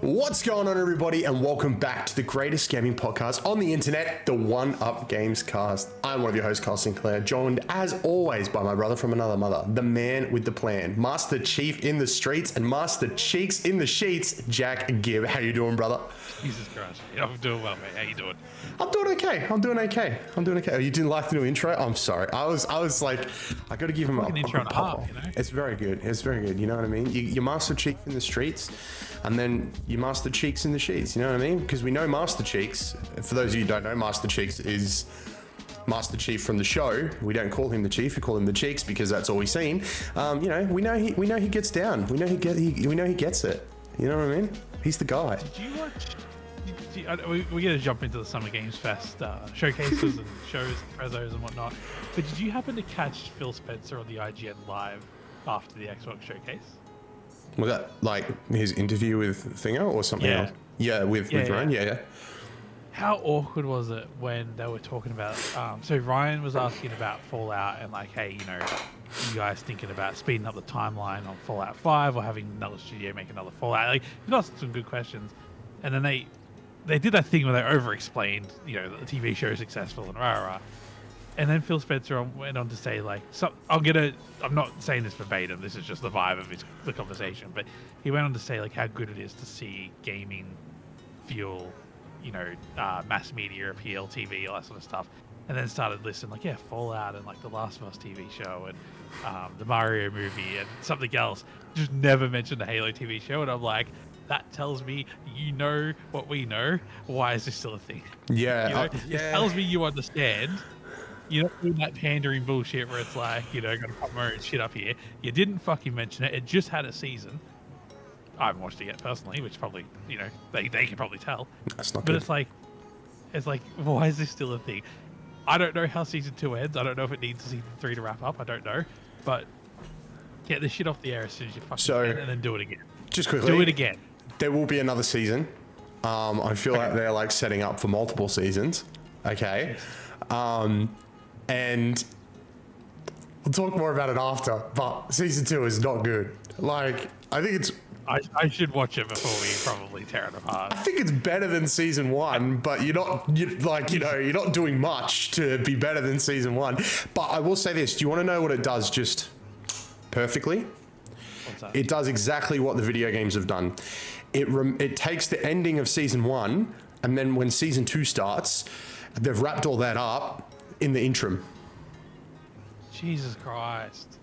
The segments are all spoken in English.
What's going on, everybody, and welcome back to the greatest gaming podcast on the internet, the One Up Gamescast. I'm one of your hosts, Carl Sinclair, joined as always by my brother from another mother, the man with the plan, Master Chief in the streets and Master Cheeks in the sheets, Jack Gibb. How you doing, brother? Jesus Christ. Yeah, I'm doing well, mate. How you doing? I'm doing okay. Oh, you didn't like the new intro? I'm sorry. I was like, I got to give him an intro and a half, you know? It's very good. You know what I mean? You Master Cheek in the streets, and then you Master Cheeks in the sheets. You know what I mean? Because we know Master Cheeks. For those of you who don't know, Master Cheeks is Master Chief from the show. We don't call him the Chief. We call him the Cheeks because that's all we've seen. You know, we know he gets down. We know he gets it. You know what I mean? He's the guy. Did you watch? We're going to jump into the Summer Games Fest showcases and shows and prezos and whatnot. But did you happen to catch Phil Spencer on the IGN Live after the Xbox showcase? Was that like his interview with Thingo or something else? Yeah, with Ryan. Yeah. How awkward was it when they were talking about? So Ryan was asking about Fallout and like, hey, you know, you guys thinking about speeding up the timeline on Fallout 5 or having another studio make another Fallout? Like, he asked some good questions, and then they did that thing where they over-explained, you know, the TV show is successful and rah. And then Phil Spencer went on to say, like, I'm not saying this verbatim, this is just the vibe of the conversation, but he went on to say, like, how good it is to see gaming fuel, you know, mass media appeal, TV, all that sort of stuff. And then started listing, like, yeah, Fallout and, like, the Last of Us TV show and the Mario movie and something else. Just never mentioned the Halo TV show. And I'm like, that tells me you know what we know. Why is this still a thing? Yeah. You know, it tells me you understand. You're not doing that pandering bullshit where it's like, you know, gotta put my own shit up here. You didn't fucking mention it. It just had a season. I haven't watched it yet personally, which probably, you know, they can probably tell. That's not but good. It's like, why is this still a thing? I don't know how season 2 ends. I don't know if it needs season 3 to wrap up. I don't know. But get this shit off the air as soon as you fucking can, and then do it again. Just quickly. Do it again. There will be another season. I feel like they're like setting up for multiple seasons. Okay. And we'll talk more about it after, but season 2 is not good. Like, I think it's... I should watch it before we probably tear it apart. I think it's better than season 1, but you're not doing much to be better than season 1. But I will say this, do you want to know what it does just perfectly? What's that? It does exactly what the video games have done. It takes the ending of season 1, and then when season 2 starts, they've wrapped all that up in the interim. Jesus Christ.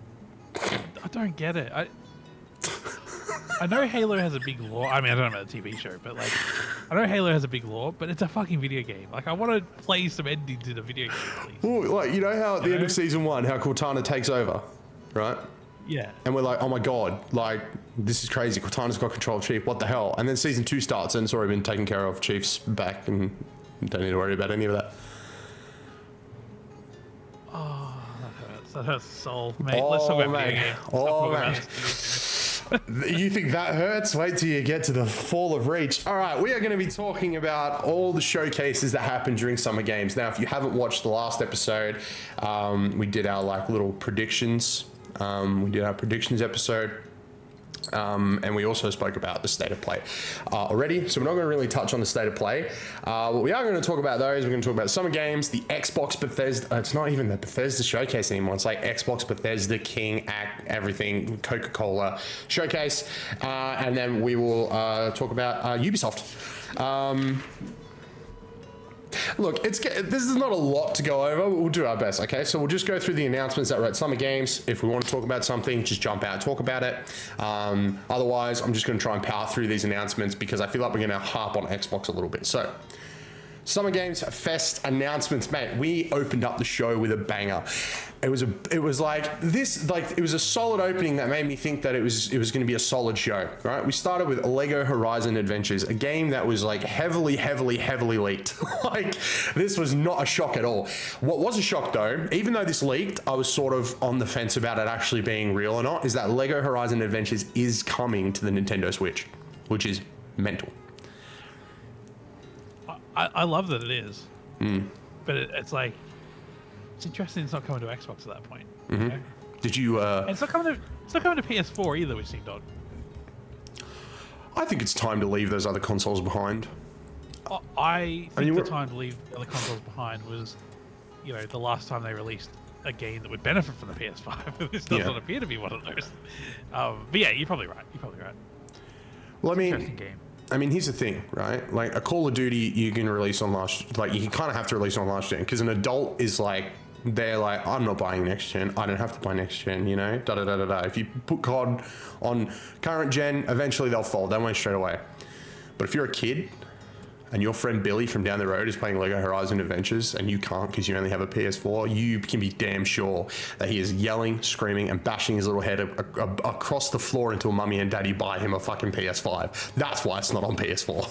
I don't get it. I know Halo has a big lore. I mean, I don't know about the TV show, but like, I know Halo has a big lore, but it's a fucking video game. Like, I want to play some endings in a video game, please. Ooh, like, you know how at the end of season 1, how Cortana takes over, right? Yeah. And we're like, oh my God, like, this is crazy. Cortana's got control of Chief. What the hell? And then season 2 starts and it's already been taken care of. Chief's back and don't need to worry about any of that. Oh, that hurts the soul, mate. Let's talk about video games. Oh, man. You think that hurts? Wait till you get to the Fall of Reach. All right, we are going to be talking about all the showcases that happened during Summer Games. Now, if you haven't watched the last episode, we did our like little predictions. We did our predictions episode. And we also spoke about the state of play already, so we're not going to really touch on the state of play. What we are going to talk about though is we're going to talk about Summer Games, the Xbox Bethesda. It's not even the Bethesda showcase anymore. It's like Xbox Bethesda King Act everything Coca-Cola showcase, and then we will talk about Ubisoft. Look, this is not a lot to go over, but we'll do our best, okay? So we'll just go through the announcements that were at Summer Games. If we want to talk about something, just jump out and talk about it. Otherwise, I'm just going to try and power through these announcements because I feel like we're going to harp on Xbox a little bit. So, Summer Games Fest announcements, mate. We opened up the show with a banger. It was a solid opening that made me think that it was going to be a solid show, right? We started with Lego Horizon Adventures, a game that was like heavily leaked. Like, this was not a shock at all. What was a shock though, even though this leaked, I was sort of on the fence about it actually being real or not, is that Lego Horizon Adventures is coming to the Nintendo Switch, which is mental. I love that it is, but it's like, it's interesting. It's not coming to Xbox at that point. Mm-hmm. You know? Did you? And it's not coming to PS4 either, which seemed odd. I think it's time to leave those other consoles behind. I think the time to leave the other consoles behind was, the last time they released a game that would benefit from the PS5. This does not appear to be one of those. But yeah, you're probably right. Well, Interesting game. I mean, here's the thing, right? Like a Call of Duty, you can release on you kind of have to release on last gen because an adult is like, they're like, I'm not buying next gen. I don't have to buy next gen, Da da da da da. If you put COD on current gen, eventually they'll fold. They won't straight away. But if you're a kid and your friend Billy from down the road is playing Lego Horizon Adventures and you can't because you only have a PS4, you can be damn sure that he is yelling, screaming, and bashing his little head across the floor until mummy and daddy buy him a fucking PS5. That's why it's not on PS4.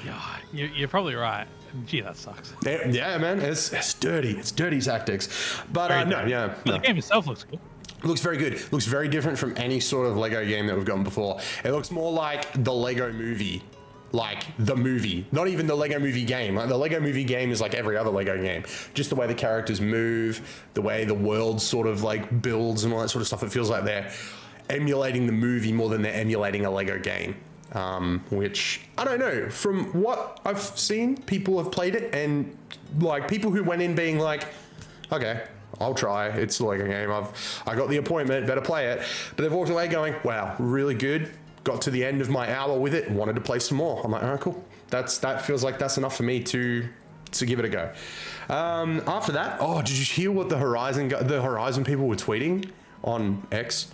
Yeah, you're probably right. Gee, that sucks. Yeah, man, it's dirty. It's dirty tactics. But no. The game itself looks good. It looks very good. It looks very different from any sort of Lego game that we've gotten before. It looks more like the Lego movie. Like the movie, not even the Lego movie game. Like the Lego movie game is like every other Lego game. Just the way the characters move, the way the world sort of like builds and all that sort of stuff. It feels like they're emulating the movie more than they're emulating a Lego game. Which, I don't know, from what I've seen, people have played it and like people who went in being like, okay, I'll try. It's a Lego game. I got the appointment, better play it. But they've walked away going, wow, really good. Got to the end of my hour with it, wanted to play some more. I'm like, all right, cool. That feels like that's enough for me to give it a go. After that, did you hear what the Horizon people were tweeting on X?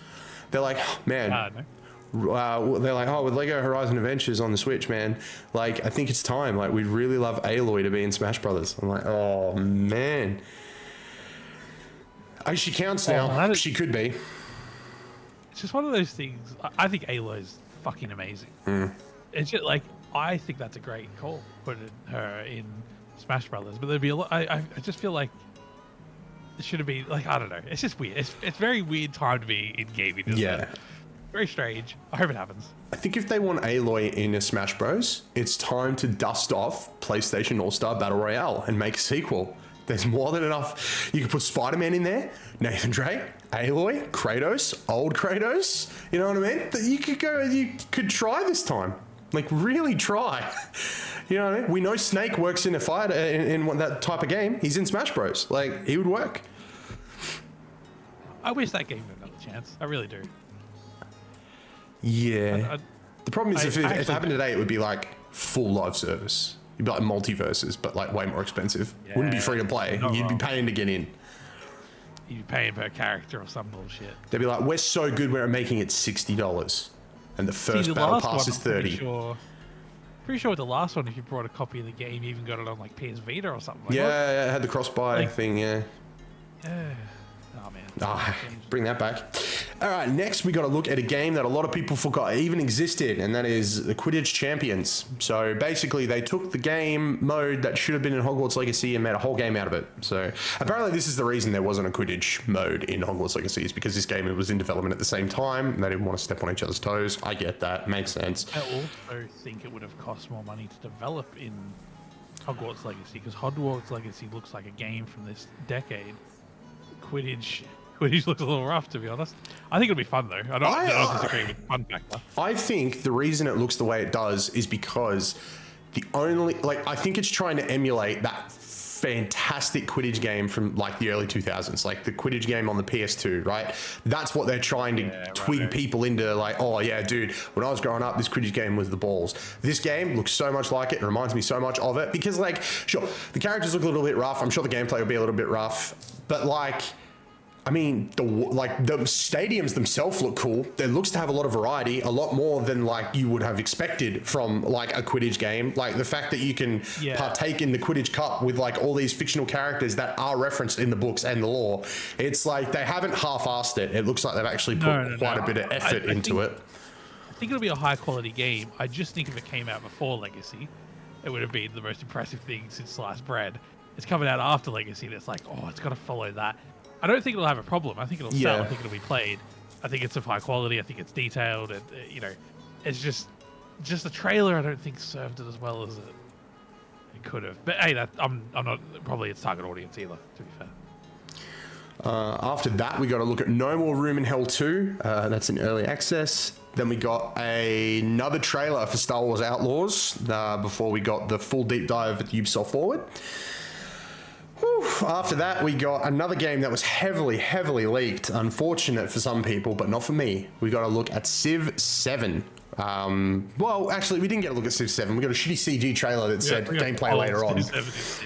They're like, man, they're like, with Lego Horizon Adventures on the Switch, man, like I think it's time. Like we'd really love Aloy to be in Smash Brothers. I'm like, oh man. She counts now. She could be. It's just one of those things. I think Aloy's fucking amazing. It's just like, I think that's a great call, putting her in Smash Brothers. But there'd be a lot. I just feel like it should have been like, I don't know. It's just weird. It's very weird time to be in gaming. It? Very strange. I hope it happens. I think if they want Aloy in a Smash Bros, it's time to dust off PlayStation All-Star Battle Royale and make a sequel. There's more than enough. You could put Spider-Man in there, Nathan Drake, Aloy, Kratos, old Kratos. You know what I mean? You could try this time. Like really try. You know what I mean? We know Snake works in a fight in that type of game. He's in Smash Bros. Like he would work. I wish that game had another chance. I really do. Yeah. The problem is if it happened today, it would be like full live service. You'd be like multiverses, but like way more expensive. Yeah, Wouldn't be free to play. You'd be paying to get in. You'd be paying per character or some bullshit. They'd be like, we're so good, we're making it $60. And the first battle pass is $30. Pretty sure with the last one, if you brought a copy of the game, you even got it on like PS Vita or something. Like, yeah, it had the cross-buy thing, yeah. Oh man. Bring that back. All right, next we got to look at a game that a lot of people forgot even existed, and that is the Quidditch Champions. So basically, they took the game mode that should have been in Hogwarts Legacy and made a whole game out of it. So apparently, this is the reason there wasn't a Quidditch mode in Hogwarts Legacy, is because this game was in development at the same time, and they didn't want to step on each other's toes. I get that, makes sense. I also think it would have cost more money to develop in Hogwarts Legacy, because Hogwarts Legacy looks like a game from this decade. Quidditch looks a little rough, to be honest. I think it'll be fun, though. I don't disagree with the fun factor. I think the reason it looks the way it does is because I think it's trying to emulate that fantastic Quidditch game from like the early 2000s, like the Quidditch game on the PS2, right? That's what they're trying to twig people into, like, oh yeah, dude, when I was growing up, this Quidditch game was the balls. This game looks so much like it. It reminds me so much of it because, like, sure, the characters look a little bit rough. I'm sure the gameplay will be a little bit rough, but like, I mean, the stadiums themselves look cool. There looks to have a lot of variety, a lot more than like you would have expected from like a Quidditch game. Like the fact that you can partake in the Quidditch Cup with like all these fictional characters that are referenced in the books and the lore. It's like they haven't half-assed it. It looks like they've actually put quite a bit of effort into it. I think it'll be a high-quality game. I just think if it came out before Legacy, it would have been the most impressive thing since sliced bread. It's coming out after Legacy, and it's like, oh, it's got to follow that. I don't think it'll have a problem. I think it'll sell. I think it'll be played. I think it's of high quality. I think it's detailed. And, it's just the trailer. I don't think served it as well as it could have. But hey, I'm not probably its target audience either, to be fair. After that, we got to look at No More Room in Hell 2. That's in early access. Then we got another trailer for Star Wars Outlaws before we got the full deep dive at Ubisoft Forward. Whew. After that, we got another game that was heavily, heavily leaked. Unfortunate for some people, but not for me. We got a look at Civ 7. Well, actually, we didn't get a look at Civ 7. We got a shitty CG trailer that said gameplay later on.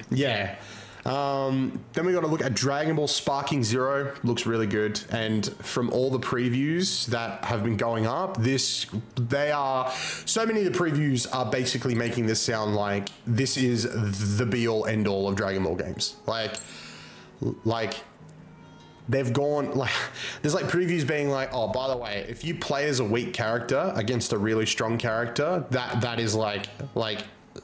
Yeah. Then we got to look at Dragon Ball Sparking Zero. Looks really good. And from all the previews that have been going up, so many of the previews are basically making this sound like this is the be all end all of Dragon Ball games. Like they've gone there's like previews being like, oh, by the way, if you play as a weak character against a really strong character, that is like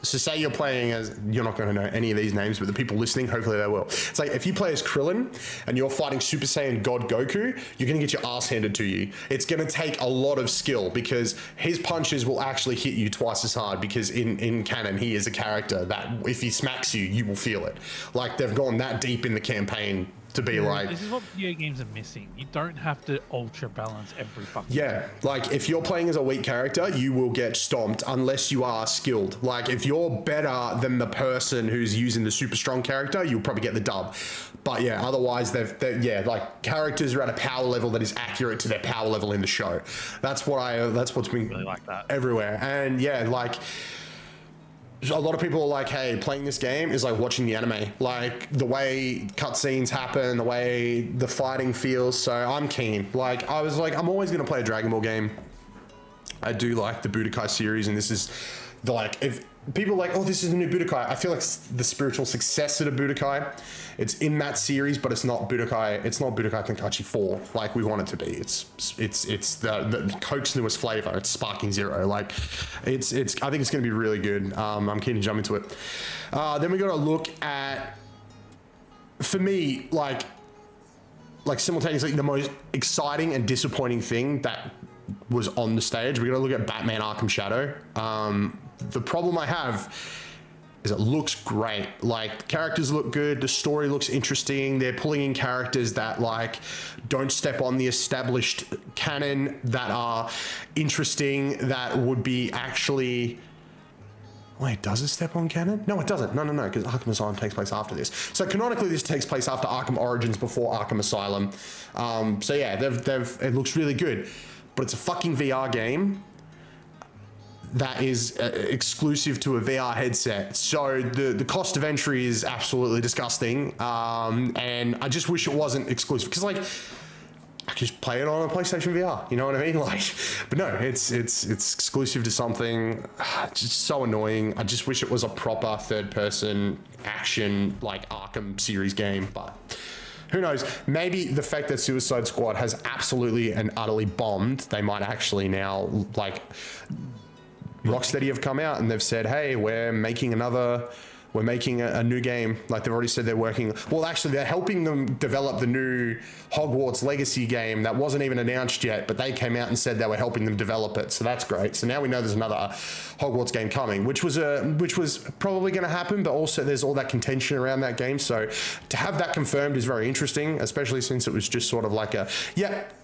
so say you're playing as, you're not going to know any of these names, but the people listening, hopefully they will. It's like if you play as Krillin and you're fighting Super Saiyan God Goku, you're going to get your ass handed to you. It's going to take a lot of skill because his punches will actually hit you twice as hard because in canon, he is a character that if he smacks you, you will feel it. Like they've gone that deep in the campaign to be like... This is what video games are missing. You don't have to ultra balance every fucking game. Like if you're playing as a weak character, you will get stomped unless you are skilled. Like if you're better than the person who's using the super strong character, you'll probably get the dub. But yeah, otherwise like characters are at a power level that is accurate to their power level in the show. That's what's been really like that everywhere. And yeah, like a lot of people are like, hey, playing this game is like watching the anime. Like the way cutscenes happen, the way the fighting feels. So I'm keen. Like I was like, I'm always going to play a Dragon Ball game. I do like the Budokai series, and this is if people are like, oh, this is a new Budokai. I feel like the spiritual successor to Budokai. It's in that series, but it's not Budokai. It's not Budokai Tenkaichi 4 like we want it to be. It's the Coke's newest flavor. It's Sparking Zero. Like it's. I think it's going to be really good. I'm keen to jump into it. Then we got to look at, for me, like simultaneously the most exciting and disappointing thing that was on the stage. We got to look at Batman Arkham Shadow. The problem I have is it looks great. Like characters look good, the story looks interesting. They're pulling in characters that like don't step on the established canon, that are interesting, that would be actually... Wait, does it step on canon? No, it doesn't. No, because Arkham Asylum takes place after this. So canonically, this takes place after Arkham Origins, before Arkham Asylum. So yeah, it looks really good, but it's a fucking VR game that is exclusive to a VR headset. So the cost of entry is absolutely disgusting. And I just wish it wasn't exclusive, because like I could just play it on a PlayStation VR, you know what I mean? Like, but no, it's exclusive to something. It's just so annoying. I just wish it was a proper third person action like Arkham series game, but who knows? Maybe the fact that Suicide Squad has absolutely and utterly bombed, they might actually now, like, Rocksteady have come out and they've said, hey, we're making a new game. Like they've already said they're working. Well, actually, they're helping them develop the new Hogwarts Legacy game that wasn't even announced yet, but they came out and said they were helping them develop it. So that's great. So now we know there's another Hogwarts game coming, which was probably going to happen, but also there's all that contention around that game. So to have that confirmed is very interesting, especially since it was just sort of like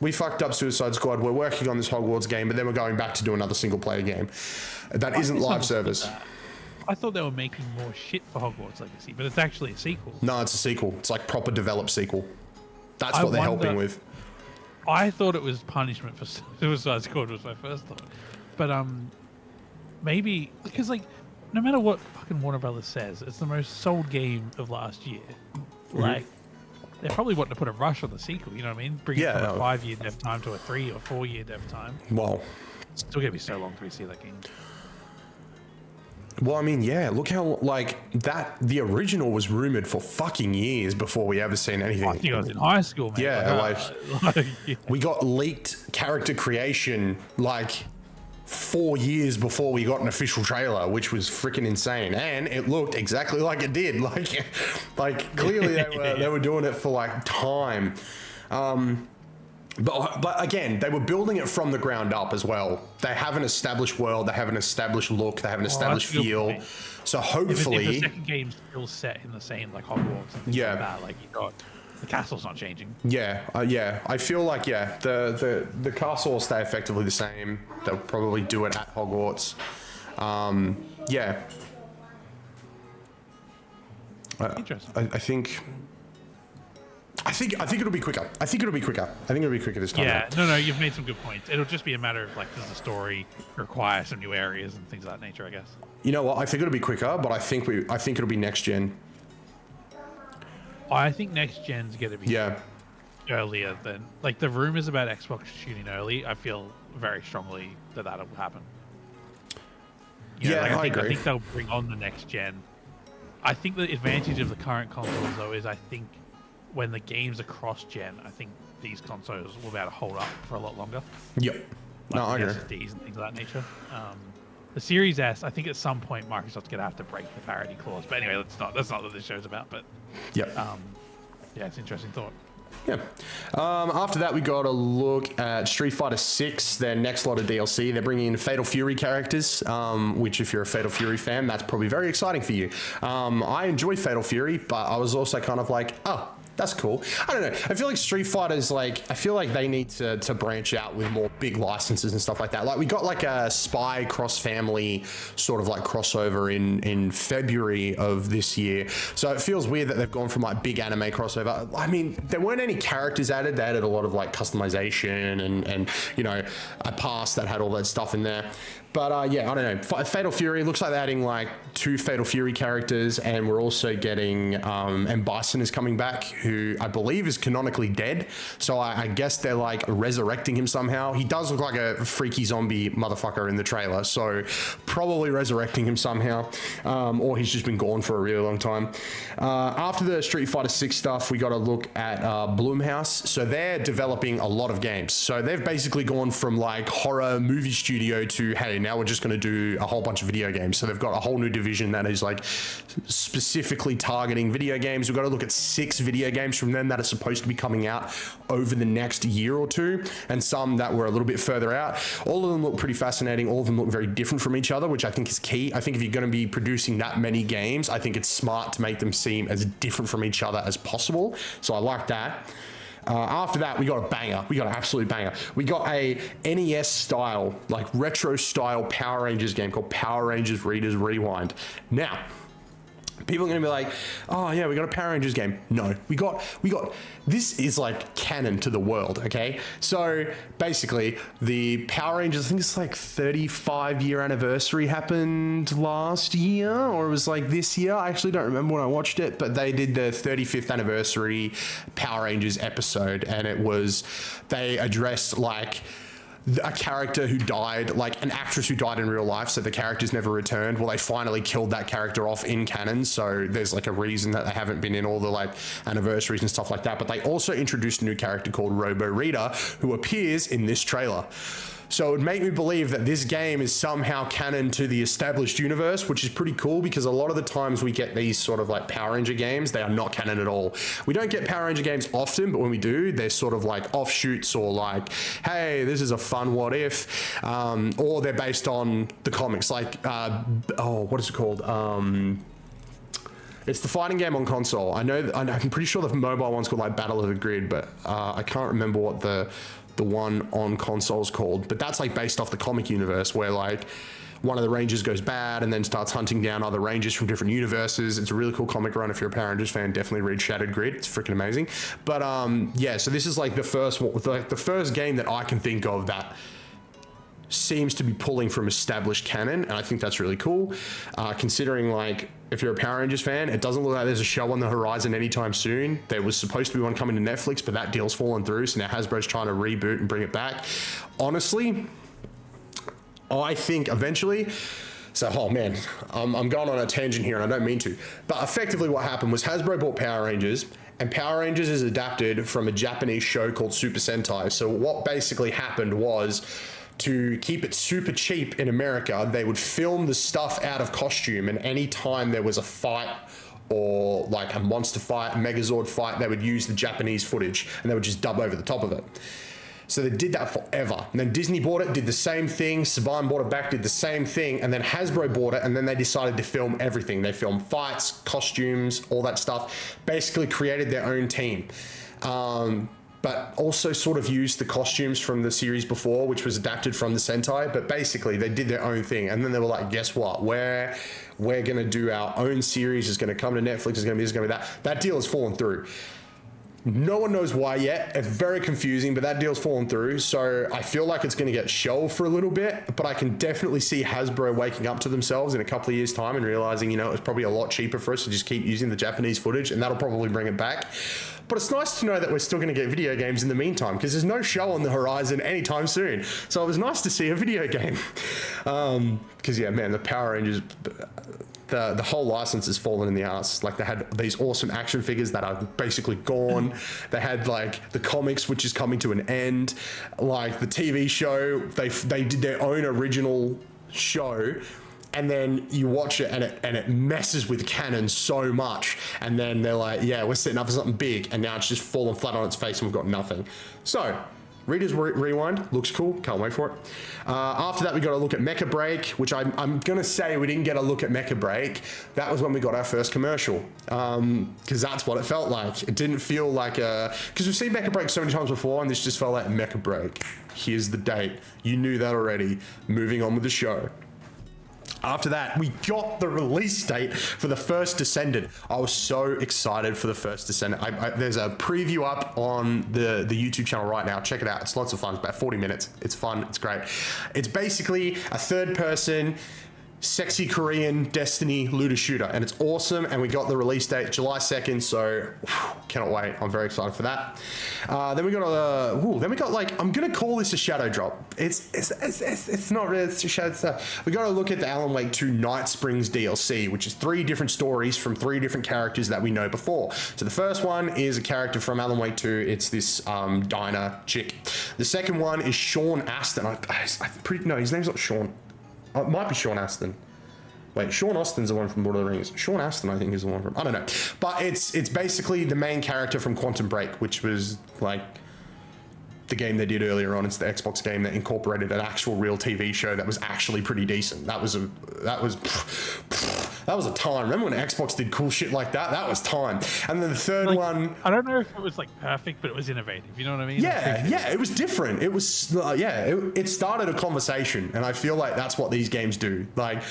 we fucked up Suicide Squad. We're working on this Hogwarts game, but then we're going back to do another single player game. That isn't live service. I thought they were making more shit for Hogwarts Legacy, but it's actually a sequel. No, it's a sequel. It's like proper developed sequel. That's what they're helping with. I thought it was punishment for Suicide Squad was my first thought. But maybe, because like, no matter what fucking Warner Brothers says, it's the most sold game of last year. Mm-hmm. Like, they're probably wanting to put a rush on the sequel, you know what I mean? Bring it from a 5-year dev time to a 3 or 4 year dev time. Well, it's still going to be so long to see that game. Well, I mean, yeah, look how, like, the original was rumored for fucking years before we ever seen anything. I think I was in high school, man. Yeah, we got leaked character creation, like, 4 years before we got an official trailer, which was freaking insane. And it looked exactly like it did. Like clearly they were doing it for, like, time. But again, they were building it from the ground up as well. They have an established world, they have an established look, they have an established feel. So hopefully, if the second game's still set in the same like Hogwarts and things like that, like you got The castle's not changing. Yeah. I feel like the castle will stay effectively the same. They'll probably do it at Hogwarts. Yeah. Interesting. I think it'll be quicker. I think it'll be quicker this time. Yeah, no, you've made some good points. It'll just be a matter of like, does the story require some new areas and things of that nature, I guess. You know what? I think it'll be quicker, but I think it'll be next gen. I think next gen's gonna be earlier than, like, the rumors about Xbox shooting early. I feel very strongly that that'll happen. I agree. I think they'll bring on the next gen. I think the advantage of the current consoles, though, is I think when the games are cross-gen, I think these consoles will be able to hold up for a lot longer. Yep. Like I agree. SSDs and things of that nature. The Series S, I think at some point Microsoft's going to have to break the parity clause. But anyway, that's not what this show's about. But yep. Yeah, it's an interesting thought. Yeah. After that, we got a look at Street Fighter 6, their next lot of DLC. They're bringing in Fatal Fury characters, which if you're a Fatal Fury fan, that's probably very exciting for you. I enjoy Fatal Fury, but I was also kind of like, oh, that's cool. I don't know. I feel like Street Fighter's like, I feel like they need to branch out with more big licenses and stuff like that. Like we got like a Spy cross-family sort of like crossover in February of this year. So it feels weird that they've gone from like big anime crossover. I mean, there weren't any characters added. They added a lot of like customization and you know, a pass that had all that stuff in there. But yeah, I don't know. Fatal Fury, looks like they're adding like 2 Fatal Fury characters, and we're also getting, and Bison is coming back, who I believe is canonically dead. So I guess they're like resurrecting him somehow. He does look like a freaky zombie motherfucker in the trailer, so probably resurrecting him somehow, or he's just been gone for a really long time. After the Street Fighter 6 stuff, we got to look at Blumhouse. So they're developing a lot of games. So they've basically gone from like horror movie studio to, hey, now we're just going to do a whole bunch of video games. So they've got a whole new division that is like specifically targeting video games. We've got to look at 6 video games from them that are supposed to be coming out over the next year or two, and some that were a little bit further out. All of them look pretty fascinating. All of them look very different from each other, which I think is key. I think if you're going to be producing that many games, I think it's smart to make them seem as different from each other as possible. So I like that. After that, we got a banger. We got an absolute banger. We got a NES style, like retro style Power Rangers game called Power Rangers Readers Rewind. Now, people are going to be like, oh yeah, we got a Power Rangers game. No, we got, this is like canon to the world, okay? So basically the Power Rangers, I think it's like 35-year anniversary happened last year, or it was like this year. I actually don't remember when I watched it, but they did the 35th anniversary Power Rangers episode, and it was, they addressed like a character who died, like an actress who died in real life, so the character's never returned. Well, they finally killed that character off in canon, so there's like a reason that they haven't been in all the like anniversaries and stuff like that. But they also introduced a new character called Robo Rita, who appears in this trailer. So it would make me believe that this game is somehow canon to the established universe, which is pretty cool, because a lot of the times we get these sort of like Power Ranger games, they are not canon at all. We don't get Power Ranger games often, but when we do, they're sort of like offshoots, or like, hey, this is a fun what if, or they're based on the comics, like, what is it called? It's the fighting game on console. I'm pretty sure the mobile one's called like Battle of the Grid, but I can't remember what the one on console's called. But that's like based off the comic universe, where like one of the Rangers goes bad and then starts hunting down other Rangers from different universes. It's a really cool comic run. If you're a Power Rangers fan, definitely read Shattered Grid. It's freaking amazing. But yeah, so this is like the first game that I can think of that seems to be pulling from established canon, and I think that's really cool, considering like if you're a Power Rangers fan, it doesn't look like there's a show on the horizon anytime soon. There was supposed to be one coming to Netflix, but that deal's fallen through, so now Hasbro's trying to reboot and bring it back. Honestly, I think eventually, so, oh man, I'm going on a tangent here and I don't mean to, but effectively what happened was Hasbro bought Power Rangers, and Power Rangers is adapted from a Japanese show called Super Sentai. So what basically happened was, to keep it super cheap in America, they would film the stuff out of costume, and any time there was a fight or like a monster fight, a Megazord fight, they would use the Japanese footage and they would just dub over the top of it. So they did that forever. And then Disney bought it, did the same thing. Saban bought it back, did the same thing. And then Hasbro bought it, and then they decided to film everything. They filmed fights, costumes, all that stuff. Basically created their own team. But also sort of used the costumes from the series before, which was adapted from the Sentai. But basically, they did their own thing. And then they were like, guess what? We're going to do our own series. It's going to come to Netflix. It's going to be this, going to be that. That deal has fallen through. No one knows why yet. It's very confusing, but that deal's fallen through. So I feel like it's going to get shelved for a little bit, but I can definitely see Hasbro waking up to themselves in a couple of years' time and realizing, you know, it's probably a lot cheaper for us to just keep using the Japanese footage, and that'll probably bring it back. But it's nice to know that we're still going to get video games in the meantime, because there's no show on the horizon anytime soon. So it was nice to see a video game. Because, yeah, man, the Power Rangers... The whole license has fallen in the ass. Like, they had these awesome action figures that are basically gone. They had like the comics, which is coming to an end. Like the TV show, they did their own original show, and then you watch it and it messes with canon so much. And then they're like, yeah, we're setting up for something big, and now it's just fallen flat on its face and we've got nothing. So Reader's Rewind looks cool. Can't wait for it. After that, we got a look at Mecha Break, which I'm going to say we didn't get a look at Mecha Break. That was when we got our first commercial, because that's what it felt like. It didn't feel like a... Because we've seen Mecha Break so many times before, and this just felt like Mecha Break. Here's the date. You knew that already. Moving on with the show. After that, we got the release date for the first Descendant. I was so excited for the first Descendant. There's a preview up on the YouTube channel right now. Check it out. It's lots of fun. It's about 40 minutes. It's fun. It's great. It's basically a third person, sexy Korean Destiny looter shooter, and it's awesome. And we got the release date July 2nd, so cannot wait. I'm very excited for that. Then we got like, I'm gonna call this a shadow drop. It's not really, it's a shadow stuff. We got to look at the Alan Wake 2 Night Springs DLC, which is 3 different stories from 3 different characters that we know before. So the first one is a character from Alan Wake 2. It's this diner chick. The second one is Sean Astin. No, his name's not Sean. It might be Sean Astin. Wait, Sean Astin's the one from Lord of the Rings. Sean Astin, I think, is the one from... I don't know. But it's basically the main character from Quantum Break, which was, like, the game they did earlier on. It's the Xbox game that incorporated an actual real TV show that was actually pretty decent. That was a time. Remember when Xbox did cool shit like that? That was time. And then the third one... I don't know if it was, like, perfect, but it was innovative. You know what I mean? Yeah, it was different. It was, it started a conversation, and I feel like that's what these games do. Like,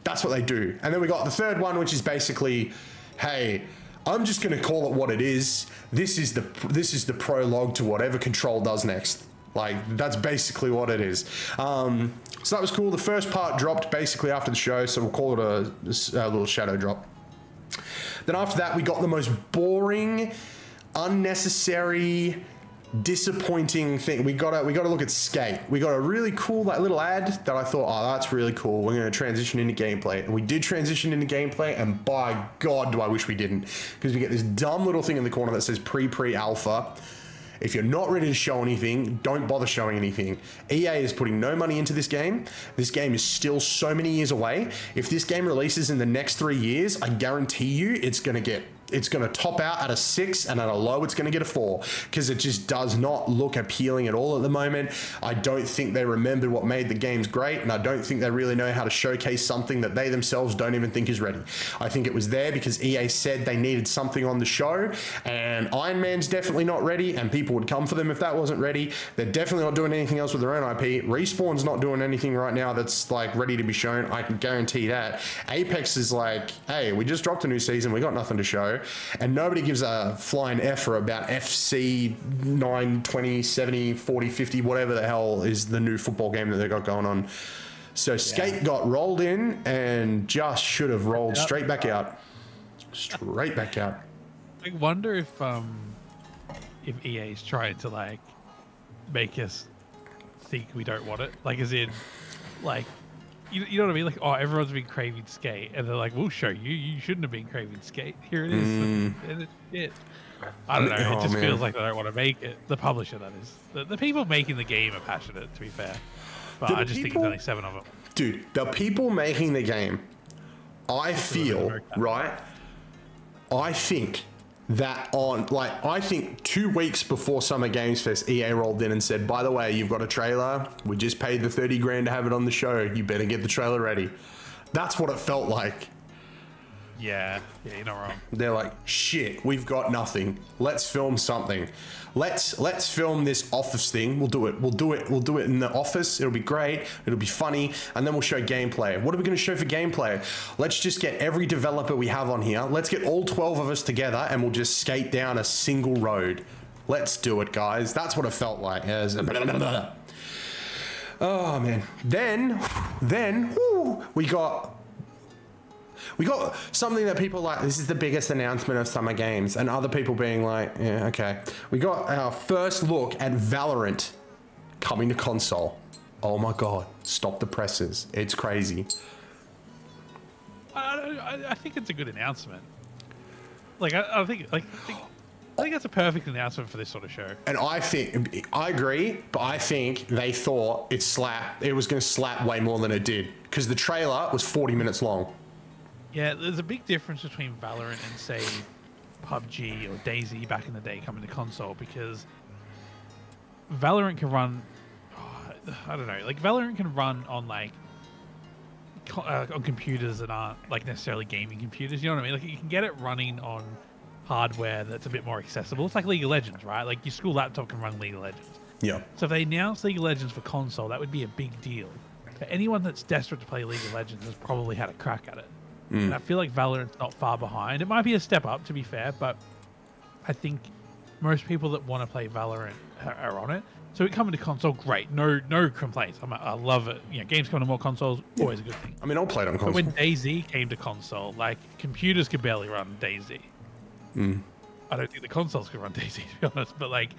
that's what they do. And then we got the third one, which is basically, hey, I'm just going to call it what it is. This is the prologue to whatever Control does next. Like, that's basically what it is. So that was cool. The first part dropped basically after the show, so we'll call it a little shadow drop. Then after that, we got the most boring, unnecessary, disappointing thing. We got to look at Skate. We got a really cool little ad that I thought, oh, that's really cool. We're going to transition into gameplay. And we did transition into gameplay, and by God, do I wish we didn't. Because we get this dumb little thing in the corner that says pre-alpha. If you're not ready to show anything, don't bother showing anything. EA is putting no money into this game. This game is still so many years away. If this game releases in the next 3 years, I guarantee you it's going to top out at a 6, and at a low it's going to get a 4, because it just does not look appealing at all at the moment. I don't think they remembered what made the games great, and I don't think they really know how to showcase something that they themselves don't even think is ready. I think it was there because EA said they needed something on the show, and Iron Man's definitely not ready, and people would come for them if that wasn't ready. They're definitely not doing anything else with their own IP. Respawn's not doing anything right now that's like ready to be shown. I can guarantee that. Apex is like, hey, we just dropped a new season, we got nothing to show. And nobody gives a flying F about FC 9, 20, 70, 40, 50, whatever the hell is the new football game that they got going on. So Skate got rolled in and just should have rolled straight back out. Straight back out. I wonder if EA's trying to, like, make us think we don't want it. Like, as in, like... You know what I mean? Like, oh, everyone's been craving Skate, and they're like, we'll show you. You shouldn't have been craving Skate. Here it is. And it's it. I don't know. It just feels like they don't want to make it. The publisher, that is. The people making the game are passionate, to be fair. But I just think there's only 7 of them. Dude, the people making the game, I feel, right? I think that on, like, I think 2 weeks before Summer Games Fest, EA rolled in and said, by the way, you've got a trailer. We just paid the 30 grand to have it on the show. You better get the trailer ready. That's what it felt like. Yeah, you're not wrong. They're like, shit, we've got nothing. Let's film something. Let's film this office thing. We'll do it in the office. It'll be great. It'll be funny. And then we'll show gameplay. What are we going to show for gameplay? Let's just get every developer we have on here. Let's get all 12 of us together and we'll just skate down a single road. Let's do it, guys. That's what it felt like. Oh, man. Then, we got something that people like, this is the biggest announcement of Summer Games, and other people being like, yeah, okay. We got our first look at Valorant coming to console. Oh my God, stop the presses. It's crazy. I think it's a good announcement. Like, I think that's a perfect announcement for this sort of show. And I agree, but I think they thought it was going to slap way more than it did, because the trailer was 40 minutes long. Yeah, there's a big difference between Valorant and, say, PUBG or DayZ back in the day coming to console, because Valorant can run, I don't know, like Valorant can run on like on computers that aren't like necessarily gaming computers. You know what I mean? Like you can get it running on hardware that's a bit more accessible. It's like League of Legends, right? Like your school laptop can run League of Legends. Yeah. So if they announce League of Legends for console, that would be a big deal. But anyone that's desperate to play League of Legends has probably had a crack at it. And I feel like Valorant's not far behind. It might be a step up, to be fair, but I think most people that want to play Valorant are on it. So it coming to console, great. No complaints. I love it. You know, games coming to more consoles, always a good thing. I mean, I'll play it on console. But when DayZ came to console, like computers could barely run DayZ. I don't think the consoles could run DayZ, to be honest. But like,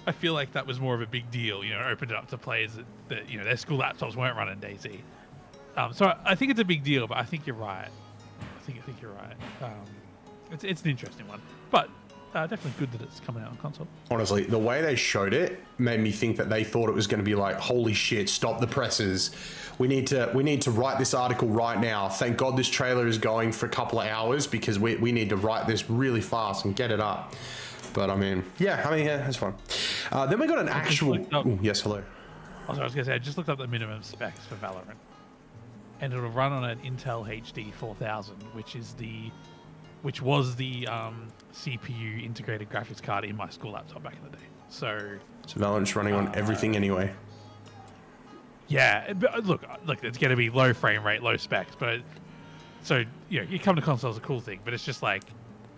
I feel like that was more of a big deal. You know, opened it up to players that you know their school laptops weren't running DayZ. So I think it's a big deal, but I think you're right. I think you're right. It's an interesting one, but definitely good that it's coming out on console. Honestly, the way they showed it made me think that they thought it was going to be like, holy shit, stop the presses. We need to write this article right now. Thank God this trailer is going for a couple of hours, because we need to write this really fast and get it up. But I mean, yeah, it's fun. Then we got an actual. Ooh, yes, hello. Also, I was going to say, I just looked up the minimum specs for Valorant, and it'll run on an Intel HD 4000, which was the CPU integrated graphics card in my school laptop back in the day. So Valorant's running on everything anyway. Yeah, but look, it's going to be low frame rate, low specs, but so you know, you come to console is a cool thing, but it's just like,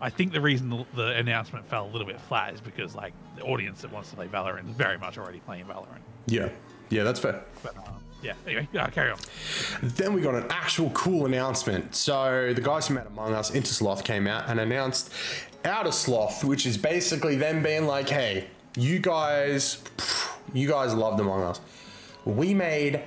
I think the reason the announcement fell a little bit flat is because like the audience that wants to play Valorant is very much already playing Valorant. Yeah, that's fair. But yeah, anyway, carry on. Then we got an actual cool announcement. So the guys who made Among Us, Intersloth, came out and announced Outer Sloth, which is basically them being like, hey, you guys loved Among Us. We made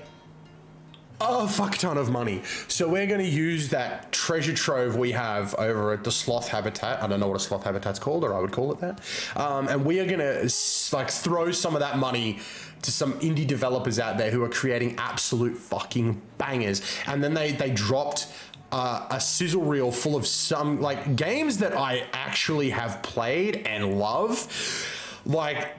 a fuck ton of money. So we're going to use that treasure trove we have over at the sloth habitat. I don't know what a sloth habitat's called, or I would call it that. And we are going to like throw some of that money to some indie developers out there who are creating absolute fucking bangers. And then they dropped a sizzle reel full of some like games that I actually have played and love. Like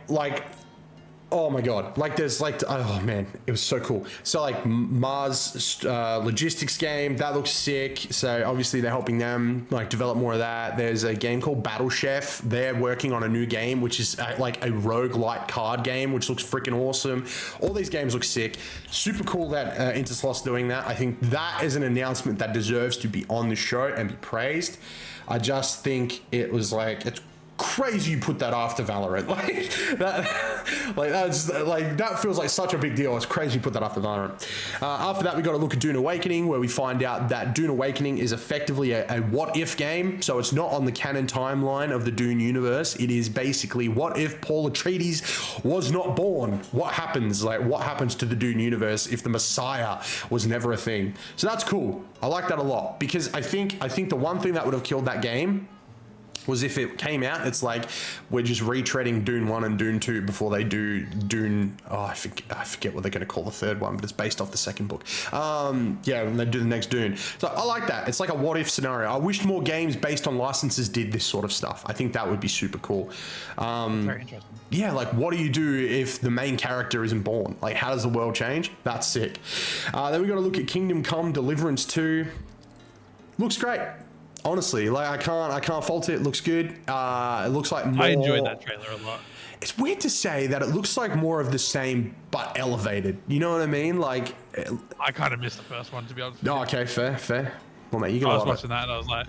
oh my God, like there's like, oh man, it was so cool. So like Mars logistics game, that looks sick. So obviously they're helping them like develop more of that. There's a game called Battle Chef. They're working on a new game, which is like a roguelike card game, which looks freaking awesome. All these games look sick. Super cool that Intersloth's doing that. I think that is an announcement that deserves to be on the show and be praised. I just think it was like, it's crazy you put that after Valorant. That feels like such a big deal. It's crazy you put that after Valorant. After that, we got a look at Dune Awakening, where we find out that Dune Awakening is effectively a what if game. So it's not on the canon timeline of the Dune universe. It is basically, what if Paul Atreides was not born? What happens? Like, what happens to the Dune universe if the Messiah was never a thing? So that's cool. I like that a lot, because I think the one thing that would have killed that game was if it came out, it's like we're just retreading Dune 1 and Dune 2 before they do Dune. Oh, I forget what they're going to call the third one, but it's based off the second book. Yeah, when they do the next Dune. So I like that. It's like a what if scenario. I wish more games based on licenses did this sort of stuff. I think that would be super cool. Very interesting. Yeah, like what do you do if the main character isn't born? Like how does the world change? That's sick. Then we got to look at Kingdom Come Deliverance 2. Looks great. Honestly, like I can't fault it. It looks good. It looks like more. I enjoyed that trailer a lot. It's weird to say that it looks like more of the same but elevated. You know what I mean? Like, I kind of missed the first one, to be honest. Oh, okay, fair. Well, mate, you can. I was watching that and I was like,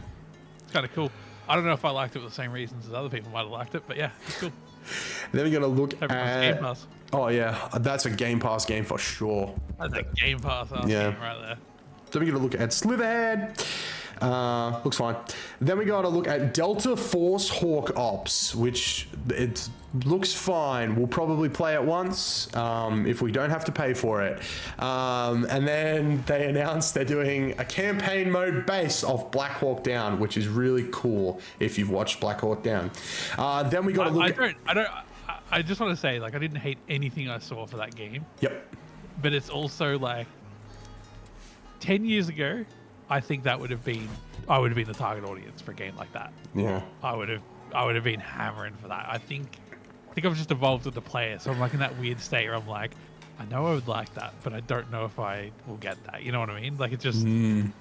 it's kind of cool. I don't know if I liked it for the same reasons as other people might have liked it, but yeah, it's cool. Then we're gonna look at. Game Pass. Oh yeah, that's a Game Pass game for sure. That's a Game Pass game right there. Then we're gonna look at Slitherhead. Looks fine. Then we got to look at Delta Force Hawk Ops, which it looks fine. We'll probably play it once if we don't have to pay for it. And then they announced they're doing a campaign mode based off Black Hawk Down, which is really cool if you've watched Black Hawk Down. Then we got to look. I just want to say, like, I didn't hate anything I saw for that game. Yep. But it's also like 10 years ago. I think I would have been the target audience for a game like that. Yeah. I would have been hammering for that. I think I've just evolved with the player, so I'm like in that weird state where I'm like, I know I would like that, but I don't know if I will get that. You know what I mean? Like it just, I don't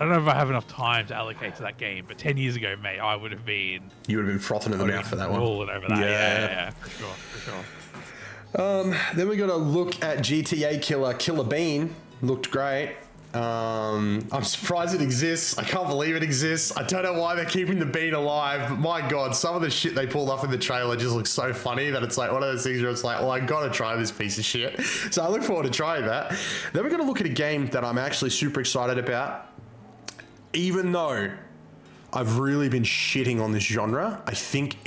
know if I have enough time to allocate to that game. But 10 years ago, mate, I would have been. You would have been frothing in the mouth for that one. Rolling over that. Yeah, for sure. Then we got to look at GTA Killer Bean. Looked great. I'm surprised it exists. I can't believe it exists. I don't know why they're keeping the bean alive, but my god, some of the shit they pulled off in the trailer just looks so funny that it's like one of those things where it's like, well, I gotta try this piece of shit. So I look forward to trying that. Then we're gonna look at a game that I'm actually super excited about, even though I've really been shitting on this genre. I think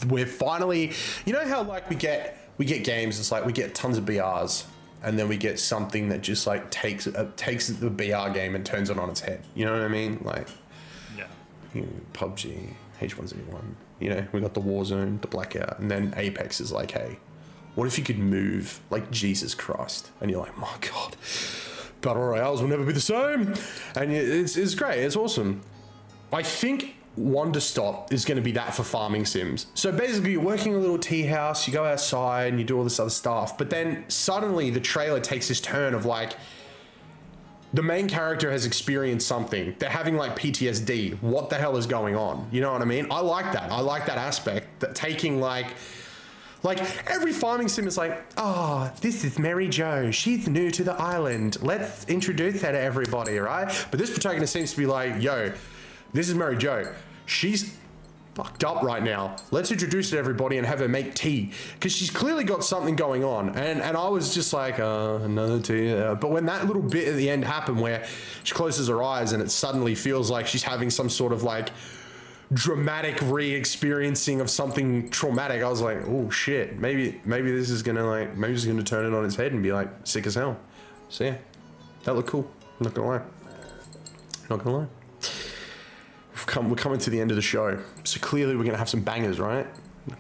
we're finally, you know how like we get games, it's like we get tons of BRs. And then we get something that just like takes the BR game and turns it on its head. You know what I mean? Like, yeah, PUBG, H1Z1. You know, we got the Warzone, the Blackout, and then Apex is like, hey, what if you could move like Jesus Christ? And you're like, my God, battle royales will never be the same. And it's great. It's awesome. I think Wonder Stop is going to be that for farming sims. So basically you're working in a little tea house, you go outside and you do all this other stuff, but then suddenly the trailer takes this turn of like the main character has experienced something. They're having like PTSD. What the hell is going on? You know what I mean? I like that. I like that aspect, that taking like every farming sim is like, oh, this is Mary Jo. She's new to the island. Let's introduce her to everybody, right? But this protagonist seems to be like, yo, this is Mary Jo. She's fucked up right now. Let's introduce her to everybody and have her make tea. Because she's clearly got something going on. And I was just like, another tea. But when that little bit at the end happened where she closes her eyes and it suddenly feels like she's having some sort of like dramatic re-experiencing of something traumatic, I was like, oh shit, maybe this is gonna turn it on its head and be like sick as hell. So yeah, that looked cool. I'm not gonna lie. We're coming to the end of the show, so clearly we're gonna have some bangers, right?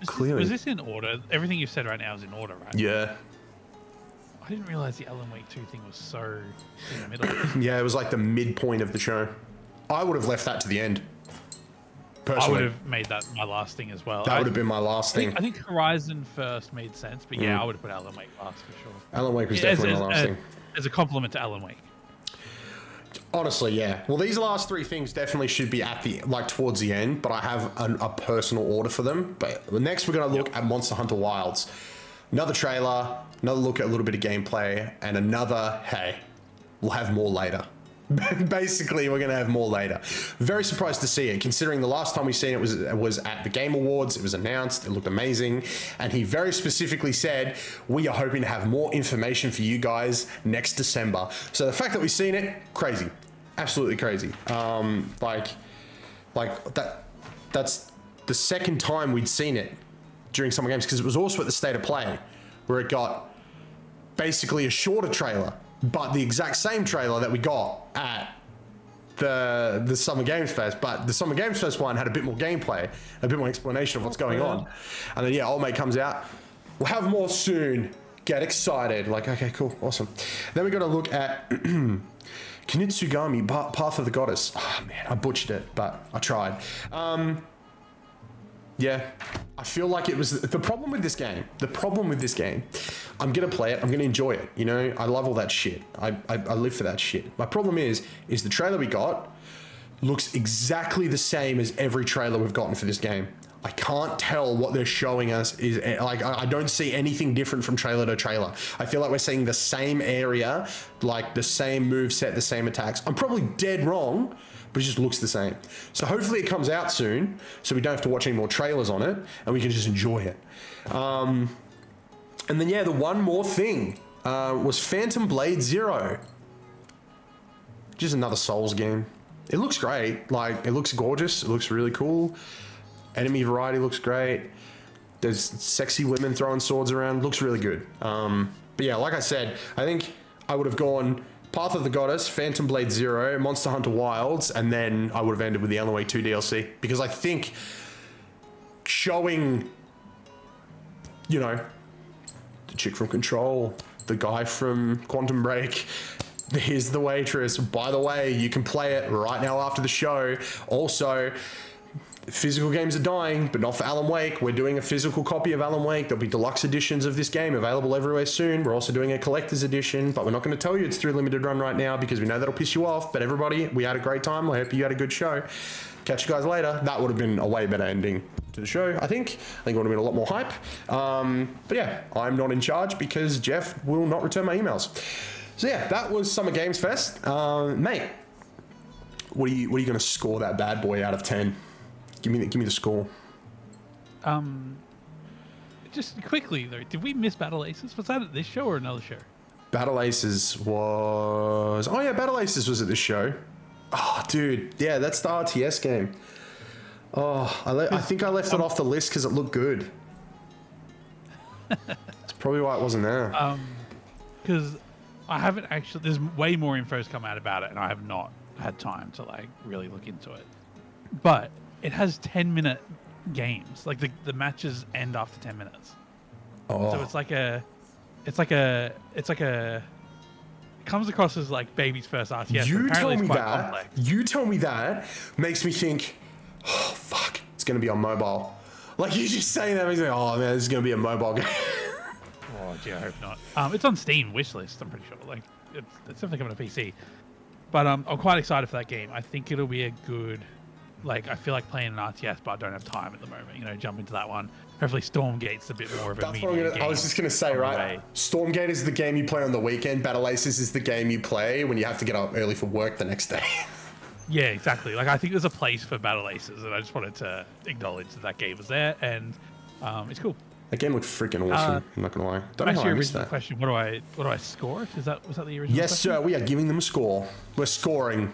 Clearly. Was this in order? Everything you've said right now is in order, right? Yeah. I didn't realize the Alan Wake 2 thing was so in the middle. Yeah, it was like the midpoint of the show. I would have left that to the end. Personally. I would have made that my last thing as well. That would have been my last thing. I think Horizon first made sense, but yeah, I would have put Alan Wake last for sure. Alan Wake was definitely my last thing. As a compliment to Alan Wake. Honestly, yeah. Well, these last three things definitely should be at the towards the end, but I have a personal order for them. But next, we're gonna look at Monster Hunter Wilds. Another trailer, another look at a little bit of gameplay, and another, hey, we'll have more later. Basically, we're gonna have more later. Very surprised to see it, considering the last time we seen it was at the Game Awards. It was announced, it looked amazing, and he very specifically said, we are hoping to have more information for you guys next December. So the fact that we've seen it, crazy. Absolutely crazy. Like that's the second time we'd seen it during Summer Games, because it was also at the State of Play, where it got basically a shorter trailer, but the exact same trailer that we got at the Summer Games Fest, but the Summer Games Fest one had a bit more gameplay, a bit more explanation of what's going on. And then, yeah, Old Mate comes out. We'll have more soon. Get excited. Like, okay, cool, awesome. Then we got to look at Kunitsugami, Path of the Goddess. Oh, man, I butchered it, but I tried. Yeah, I feel like it was the problem with this game. I'm gonna play it. I'm gonna enjoy it. You know, I love all that shit. I live for that shit. My problem is the trailer we got looks exactly the same as every trailer we've gotten for this game. I can't tell what they're showing us is like, I don't see anything different from trailer to trailer. I feel like we're seeing the same area, like the same move set, the same attacks. I'm probably dead wrong, but it just looks the same. So hopefully it comes out soon, so we don't have to watch any more trailers on it, and we can just enjoy it. And then, yeah, the one more thing was Phantom Blade Zero. Just another Souls game. It looks great. Like, it looks gorgeous. It looks really cool. Enemy variety looks great. There's sexy women throwing swords around. Looks really good. But yeah, like I said, I think I would have gone Path of the Goddess, Phantom Blade Zero, Monster Hunter Wilds, and then I would have ended with the LOA 2 DLC. Because I think showing, you know, the chick from Control, the guy from Quantum Break, here's the waitress. By the way, you can play it right now after the show. Also, physical games are dying, but not for Alan Wake. We're doing a physical copy of Alan Wake. There'll be deluxe editions of this game available everywhere soon. We're also doing a collector's edition, but we're not going to tell you it's through limited run right now because we know that'll piss you off. But everybody, we had a great time. I hope you had a good show. Catch you guys later. That would have been a way better ending to the show, I think. I think it would have been a lot more hype. But yeah, I'm not in charge because Jeff will not return my emails. So yeah, that was Summer Games Fest. Mate, what are you going to score that bad boy out of 10? Give me the score. Just quickly though, did we miss Battle Aces? Was that at this show or another show? Battle Aces was... Oh yeah, Battle Aces was at this show. Oh, dude. Yeah, that's the RTS game. Oh, I think I left it off the list because it looked good. That's probably why it wasn't there. Because I haven't actually... There's way more info's come out about it, and I have not had time to like really look into it. But it has 10-minute games. Like the matches end after 10 minutes. Oh. So it comes across as like baby's first RTS. You tell me that. Complex. You tell me that makes me think, oh fuck, it's gonna be on mobile. Like you just saying that makes me think, oh man, this is gonna be a mobile game. Oh gee, I hope not. It's on Steam wishlist. I'm pretty sure. Like it's definitely coming to PC. But I'm quite excited for that game. I think it'll be a good. Like, I feel like playing an RTS, but I don't have time at the moment. You know, jump into that one. Hopefully Stormgate's a bit more of a media game. I was just going to say, right? Stormgate is the game you play on the weekend. Battle Aces is the game you play when you have to get up early for work the next day. Yeah, exactly. Like, I think there's a place for Battle Aces, and I just wanted to acknowledge that game was there, and it's cool. That game looked freaking awesome. I'm not going to lie. Don't know how I missed that. Question, what do I score? Was that the original Yes, question? sir. We are giving them a score. We're scoring.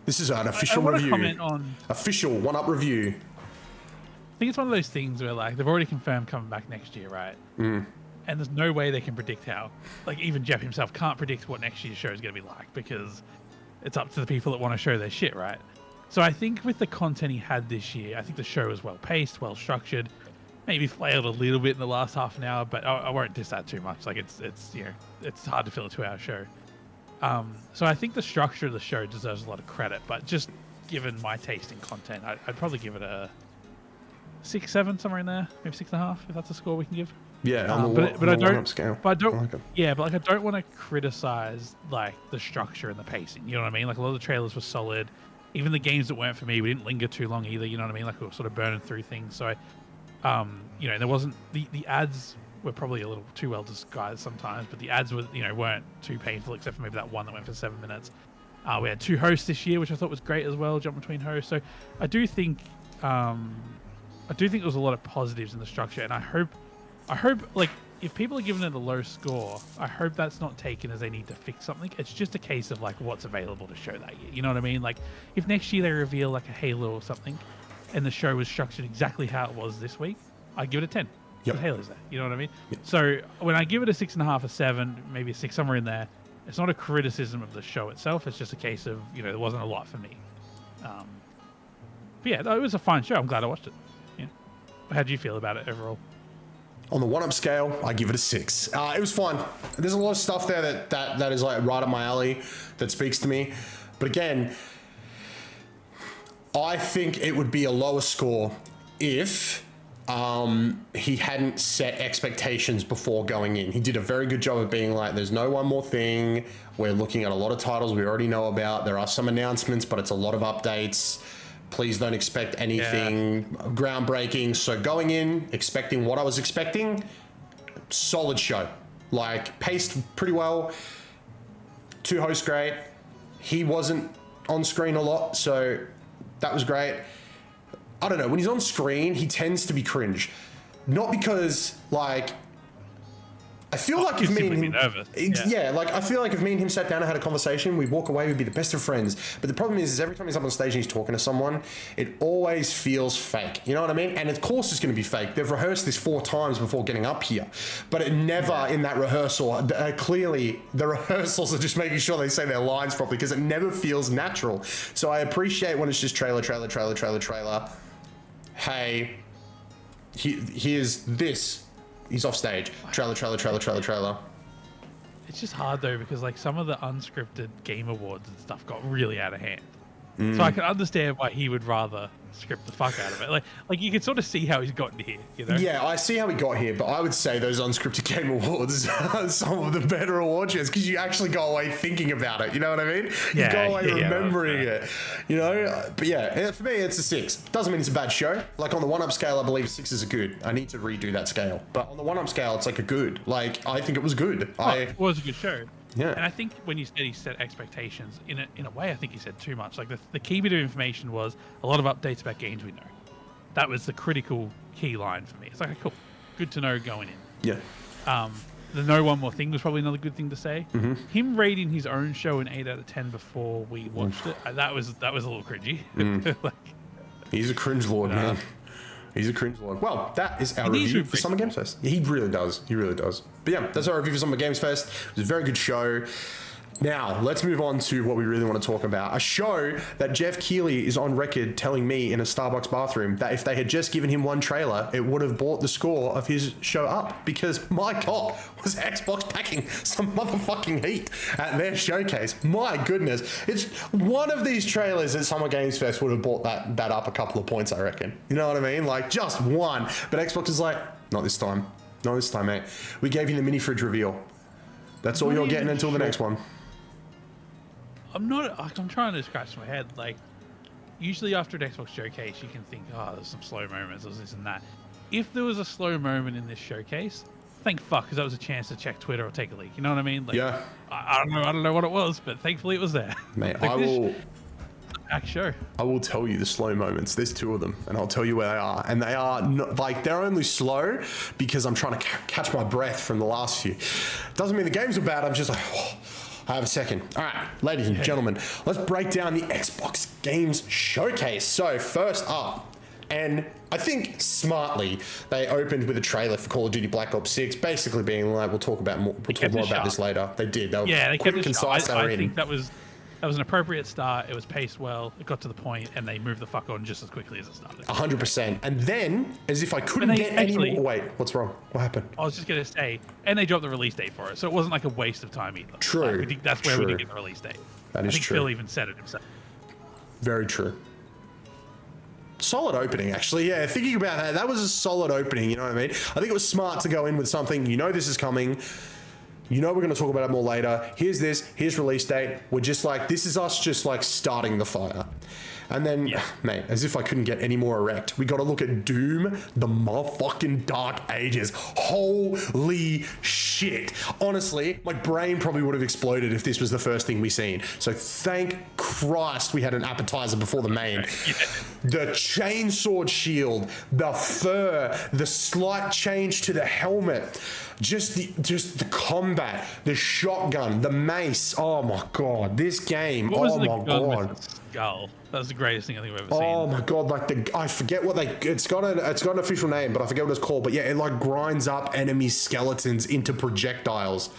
This is an official review. Comment on official one-up review. I think it's one of those things where like they've already confirmed coming back next year, right? Mm. And there's no way they can predict how. Like even Jeff himself can't predict what next year's show is going to be like because it's up to the people that want to show their shit, right? So I think with the content he had this year, I think the show was well paced, well structured. Maybe flailed a little bit in the last half an hour, but I won't diss that too much. Like it's you know it's hard to fill a 2-hour show. So I think the structure of the show deserves a lot of credit, but just given my taste in content, I'd probably give it a 6, 7, somewhere in there, maybe 6.5, if that's a score we can give. Yeah, on the one-up scale. But I don't. Like yeah, but like I don't want to criticize like the structure and the pacing. You know what I mean? Like a lot of the trailers were solid. Even the games that weren't for me, we didn't linger too long either. You know what I mean? Like we were sort of burning through things. So, you know, there wasn't the ads were probably a little too well disguised sometimes, but the ads were, you know, weren't too painful except for maybe that one that went for 7 minutes. We had 2 hosts this year, which I thought was great as well, jump between hosts. So I do think there was a lot of positives in the structure, and I hope like if people are giving it a low score, I hope that's not taken as they need to fix something. It's just a case of like what's available to show that year. You know what I mean? Like if next year they reveal like a Halo or something, and the show was structured exactly how it was this week, I'd give it a 10. Yep. Halo's there. You know what I mean? Yep. So when I give it a 6.5, a 7, maybe a 6, somewhere in there, it's not a criticism of the show itself. It's just a case of, there wasn't a lot for me. But yeah, it was a fine show. I'm glad I watched it. Yeah. How do you feel about it overall? On the 1-up scale, I give it a 6. It was fun. There's a lot of stuff there that is like right up my alley that speaks to me. But again, I think it would be a lower score if he hadn't set expectations before going in. He did a very good job of being like, there's no one more thing. We're looking at a lot of titles we already know about. There are some announcements, but it's a lot of updates. Please don't expect anything groundbreaking. So going in, expecting what I was expecting, solid show. Like, paced pretty well. 2 hosts great. He wasn't on screen a lot, so that was great. I don't know, when he's on screen, he tends to be cringe. Not because, like, I feel like if me and him, I feel like if me and him sat down and had a conversation, we'd walk away, we'd be the best of friends. But the problem is every time he's up on stage and he's talking to someone, it always feels fake. You know what I mean? And of course it's going to be fake. They've rehearsed this 4 times before getting up here, but it never in that rehearsal. Clearly, the rehearsals are just making sure they say their lines properly because it never feels natural. So I appreciate when it's just trailer. Hey, here's this. He's off stage. Trailer. It's just hard though because like some of the unscripted game awards and stuff got really out of hand. So I can understand why he would rather script the fuck out of it. Like you can sort of see how he's gotten here, Yeah, I see how he got here, but I would say those unscripted game awards are some of the better award shows because you actually go away thinking about it. You know what I mean? You go away remembering it. But yeah, for me, it's a 6. Doesn't mean it's a bad show. Like on the 1-up scale, I believe 6 is a good. I need to redo that scale. But on the 1-up scale, it's like a good. Like I think it was good. It was a good show. Yeah. And I think when you said he set expectations, in a way, I think he said too much. Like the key bit of information was a lot of updates about games we know. That was the critical key line for me. It's like, cool, good to know going in. Yeah. The no one more thing was probably another good thing to say. Mm-hmm. Him rating his own show an 8 out of 10 before we watched it, that was a little cringy. He's a cringe lord, man. He's a cringe lord. Well, that is our review for Summer Games Fest. He really does. But yeah, that's our review for Summer Games Fest. It was a very good show. Now, let's move on to what we really want to talk about. A show that Jeff Keighley is on record telling me in a Starbucks bathroom that if they had just given him one trailer, it would have brought the score of his show up. Because, my God, was Xbox packing some motherfucking heat at their showcase. My goodness. It's one of these trailers at Summer Games Fest would have brought that up a couple of points, I reckon. You know what I mean? Like, just one. But Xbox is like, not this time. Not this time, mate. We gave you the mini fridge reveal. That's all you're getting until the next one. I'm trying to scratch my head. Like, usually after an Xbox showcase, you can think, there's some slow moments, there's this and that. If there was a slow moment in this showcase, thank fuck, because that was a chance to check Twitter or take a leak. You know what I mean? Like, yeah. I don't know what it was, but thankfully it was there. Mate, like, I will tell you the slow moments. There's 2 of them, and I'll tell you where they are. And they are not, like, they're only slow because I'm trying to catch my breath from the last few. Doesn't mean the games are bad. I'm just like, I have a second. All right, ladies and gentlemen, let's break down the Xbox Games Showcase. So first up, and I think smartly, they opened with a trailer for Call of Duty Black Ops 6, basically being like, we'll talk more about this later. They did. They were they quick, kept it concise. I think that was an appropriate start. It was paced well. It got to the point, and they moved the fuck on just as quickly as it started. 100%. And then, as if I couldn't get any more... Wait, what's wrong? What happened? I was just going to say, and they dropped the release date for it, so it wasn't like a waste of time either. True. Like, that's where we did get the release date. That is I think true. Phil even said it himself. Very true. Solid opening, actually. Yeah, thinking about that was a solid opening, you know what I mean? I think it was smart to go in with something, this is coming. We're going to talk about it more later. Here's release date. We're just like, this is us just like starting the fire. And then, mate, as if I couldn't get any more erect, we got to look at Doom, the motherfucking Dark Ages. Holy shit. Honestly, my brain probably would have exploded if this was the first thing we seen. So thank Christ we had an appetizer before the main. The chainsaw shield, the fur, the slight change to the helmet, just the combat, the shotgun, the mace. Oh my God, this game. Oh my God. Skull. That was the greatest thing I think I've ever seen. Oh my God, like I forget what it's got an official name, but I forget what it's called. But yeah, it like grinds up enemy skeletons into projectiles.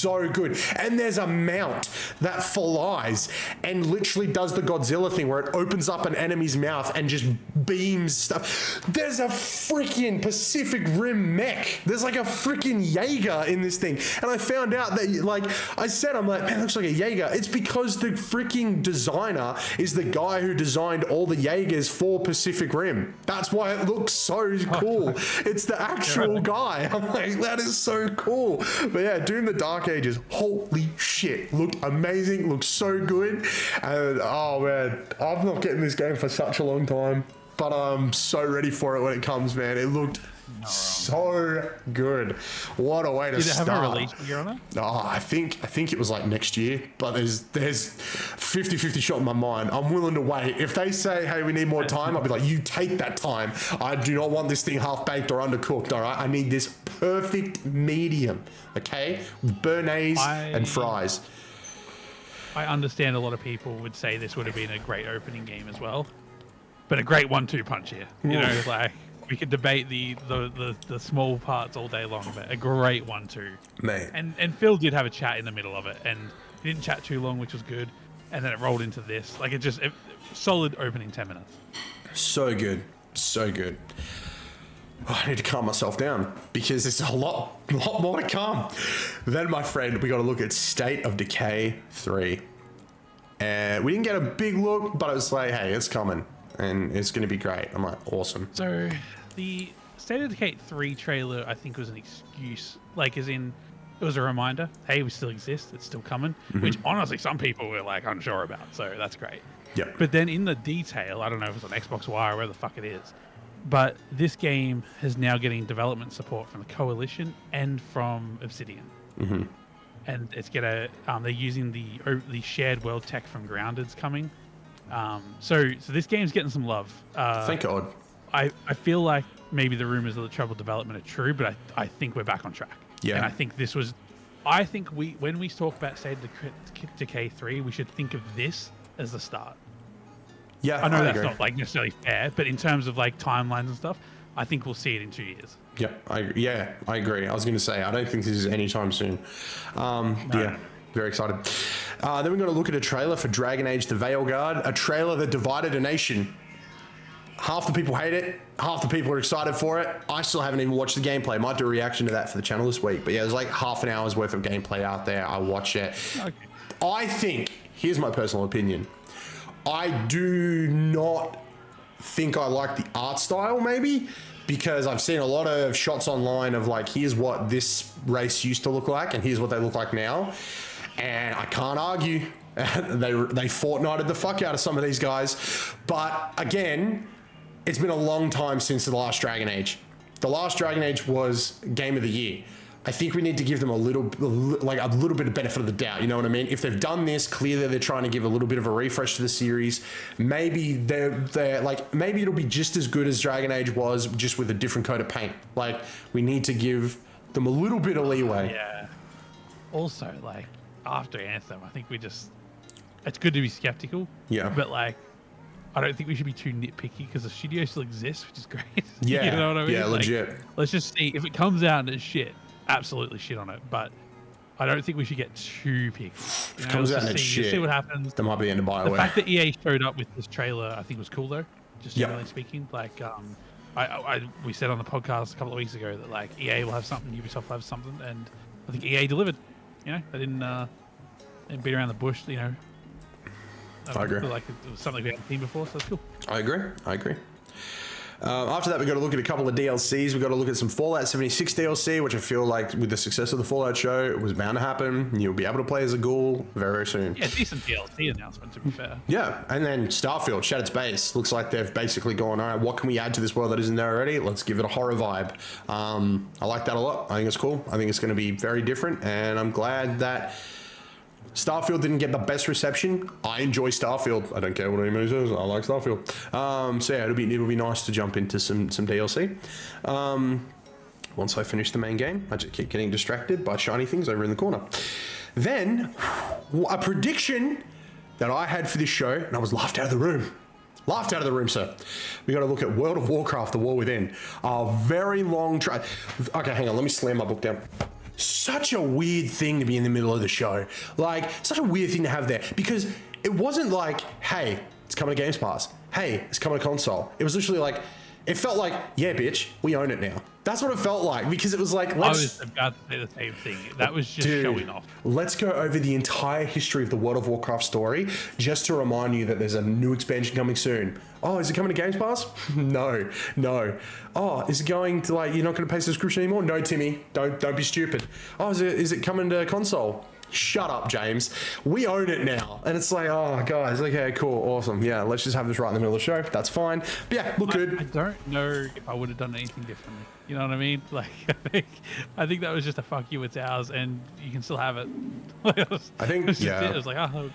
so good. And there's a mount that flies and literally does the Godzilla thing where it opens up an enemy's mouth and just beams stuff. There's a freaking Pacific Rim mech. There's like a freaking Jaeger in this thing. And I found out that, like I said, I'm like, man, it looks like a Jaeger. It's because the freaking designer is the guy who designed all the Jaegers for Pacific Rim. That's why it looks so cool. It's the actual guy. I'm like, that is so cool. But yeah, Doom the Dark Ages, holy shit, looked amazing, looked so good. And oh man, I'm not getting this game for such a long time, but I'm so ready for it when it comes, man. It looked so good. What a way to start. Did it have a release year on it? Oh, I think it was like next year, but there's 50-50 shot in my mind. I'm willing to wait. If they say, hey, we need more time, I'll be like, you take that time. I do not want this thing half-baked or undercooked, all right? I need this perfect medium, okay? With béarnaise and fries. I understand a lot of people would say this would have been a great opening game as well, but a great 1-2 punch here. You know, like... We could debate the small parts all day long, but a great 1-2. Man. And Phil did have a chat in the middle of it, and he didn't chat too long, which was good. And then it rolled into this. Like, solid opening 10 minutes. So good. So good. Oh, I need to calm myself down because there's a lot more to come. Then, my friend, we got to look at State of Decay 3. And we didn't get a big look, but it was like, hey, it's coming. And it's going to be great. I'm like, awesome. So, the State of Decay 3 trailer, I think, was an excuse. Like, as in, it was a reminder, hey, we still exist. It's still coming. Which, honestly, some people were, like, unsure about. So, that's great. Yep. But then in the detail, I don't know if it's on Xbox Wire or where the fuck it is, but this game is now getting development support from the Coalition and from Obsidian. And it's they're using the shared world tech from Grounded's coming. So this game's getting some love. Thank God. I feel like maybe the rumors of the troubled development are true, but I think we're back on track. Yeah. And I think when we talk about State of Decay 3, we should think of this as the start. Yeah, I know that's agree. not like necessarily fair, but in terms of like timelines and stuff, I think we'll see it in 2 years. Yeah, I agree. I was going to say, I don't think this is anytime soon. No. Very excited. Then we're going to look at a trailer for Dragon Age The Veilguard, a trailer that divided a nation. Half the people hate it, half the people are excited for it. I still haven't even watched the gameplay. Might do a reaction to that for the channel this week. But yeah, there's like half an hour's worth of gameplay out there. I watch it. Okay. I think, here's my personal opinion. I do not think I like the art style, maybe, because I've seen a lot of shots online of like, here's what this race used to look like, and here's what they look like now. And I can't argue. They Fortnited the fuck out of some of these guys. But again, it's been a long time since the last Dragon Age. The last Dragon Age was Game of the Year. I think we need to give them a little bit of benefit of the doubt. You know what I mean? If they've done this, clearly they're trying to give a little bit of a refresh to the series. Maybe they're like, maybe it'll be just as good as Dragon Age was, just with a different coat of paint. Like, we need to give them a little bit of leeway. Yeah. Also, like, after Anthem, I think it's good to be skeptical. Yeah. But like, I don't think we should be too nitpicky because the studio still exists, which is great. Yeah. You know what I mean? Yeah, like, legit. Let's just see if it comes out and it's shit. Absolutely shit on it, but I don't think we should get too picky. If it comes out and it's shit, see what happens. That might be the end of BioWare. The fact that EA showed up with this trailer, I think, was cool though. Just generally speaking, like we said on the podcast a couple of weeks ago that like EA will have something, Ubisoft will have something, and I think EA delivered. You know, they didn't beat around the bush. You know, I agree. Like it was something we hadn't seen before, so that's cool. I agree. After that, we've got to look at a couple of DLCs. We've got to look at some Fallout 76 DLC, which I feel like with the success of the Fallout show, it was bound to happen. You'll be able to play as a ghoul very, very soon. Yeah, decent DLC announcement, to be fair. Yeah, and then Starfield, Shattered Space. Looks like they've basically gone, all right, what can we add to this world that isn't there already? Let's give it a horror vibe. I like that a lot. I think it's cool. I think it's going to be very different, and I'm glad that Starfield didn't get the best reception. I enjoy Starfield. I don't care what anybody says. I like Starfield. So yeah, it'll be nice to jump into some DLC. Once I finish the main game, I just keep getting distracted by shiny things over in the corner. Then a prediction that I had for this show, and I was laughed out of the room. Laughed out of the room, sir. We got to look at World of Warcraft: The War Within. A very long try. Okay, hang on. Let me slam my book down. such a weird thing to be in the middle of the show. Like, such a weird thing to have there, because it wasn't like, hey, it's coming to Games Pass. Hey, it's coming to console. It was literally like, it felt like, yeah, bitch, we own it now. That's what it felt like, because it was like, I was about to say the same thing. That was just showing off. Let's go over the entire history of the World of Warcraft story, just to remind you that there's a new expansion coming soon. Oh, is it coming to Games Pass? No. Oh, is it going to, like, you're not going to pay subscription anymore? No, Timmy, don't be stupid. Oh, is it coming to console? Shut up, James. We own it now. And it's like, oh, guys, okay, cool, awesome. Yeah, let's just have this right in the middle of the show. That's fine. But yeah, look good. I don't know if I would have done anything differently. You know what I mean? Like, I think that was just a fuck you, it's ours, and you can still have it. I think, yeah. It was like, oh,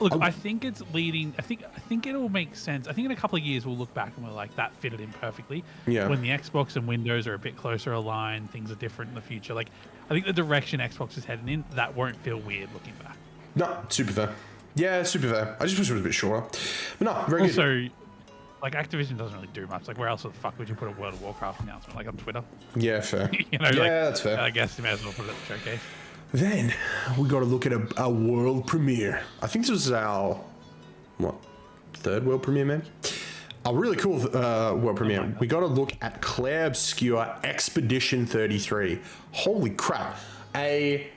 look, I think it's leading. I think it'll make sense. I think in a couple of years we'll look back and we're like, that fitted in perfectly. Yeah. When the Xbox and Windows are a bit closer aligned, things are different in the future. Like, I think the direction Xbox is heading in, that won't feel weird looking back. No, super fair. Yeah, super fair. I just wish it was a bit shorter. But no, very also, good. Like, Activision doesn't really do much. Like, where else the fuck would you put a World of Warcraft announcement? Like, on Twitter? Yeah, fair. You know, yeah, that's fair. I guess you may as well put it at the showcase. Then we got to look at a world premiere. I think this was our third world premiere, man. A really cool world premiere. We got to look at Claire Obscure Expedition 33. Holy crap! A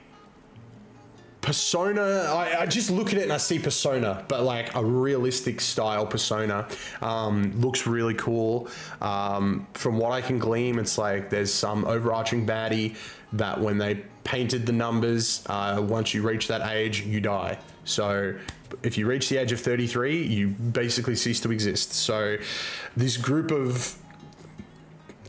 Persona. I just look at it and I see Persona, but like a realistic style Persona. Looks really cool. From what I can glean, it's like there's some overarching baddie that when they painted the numbers, once you reach that age, you die. So if you reach the age of 33, you basically cease to exist. So this group of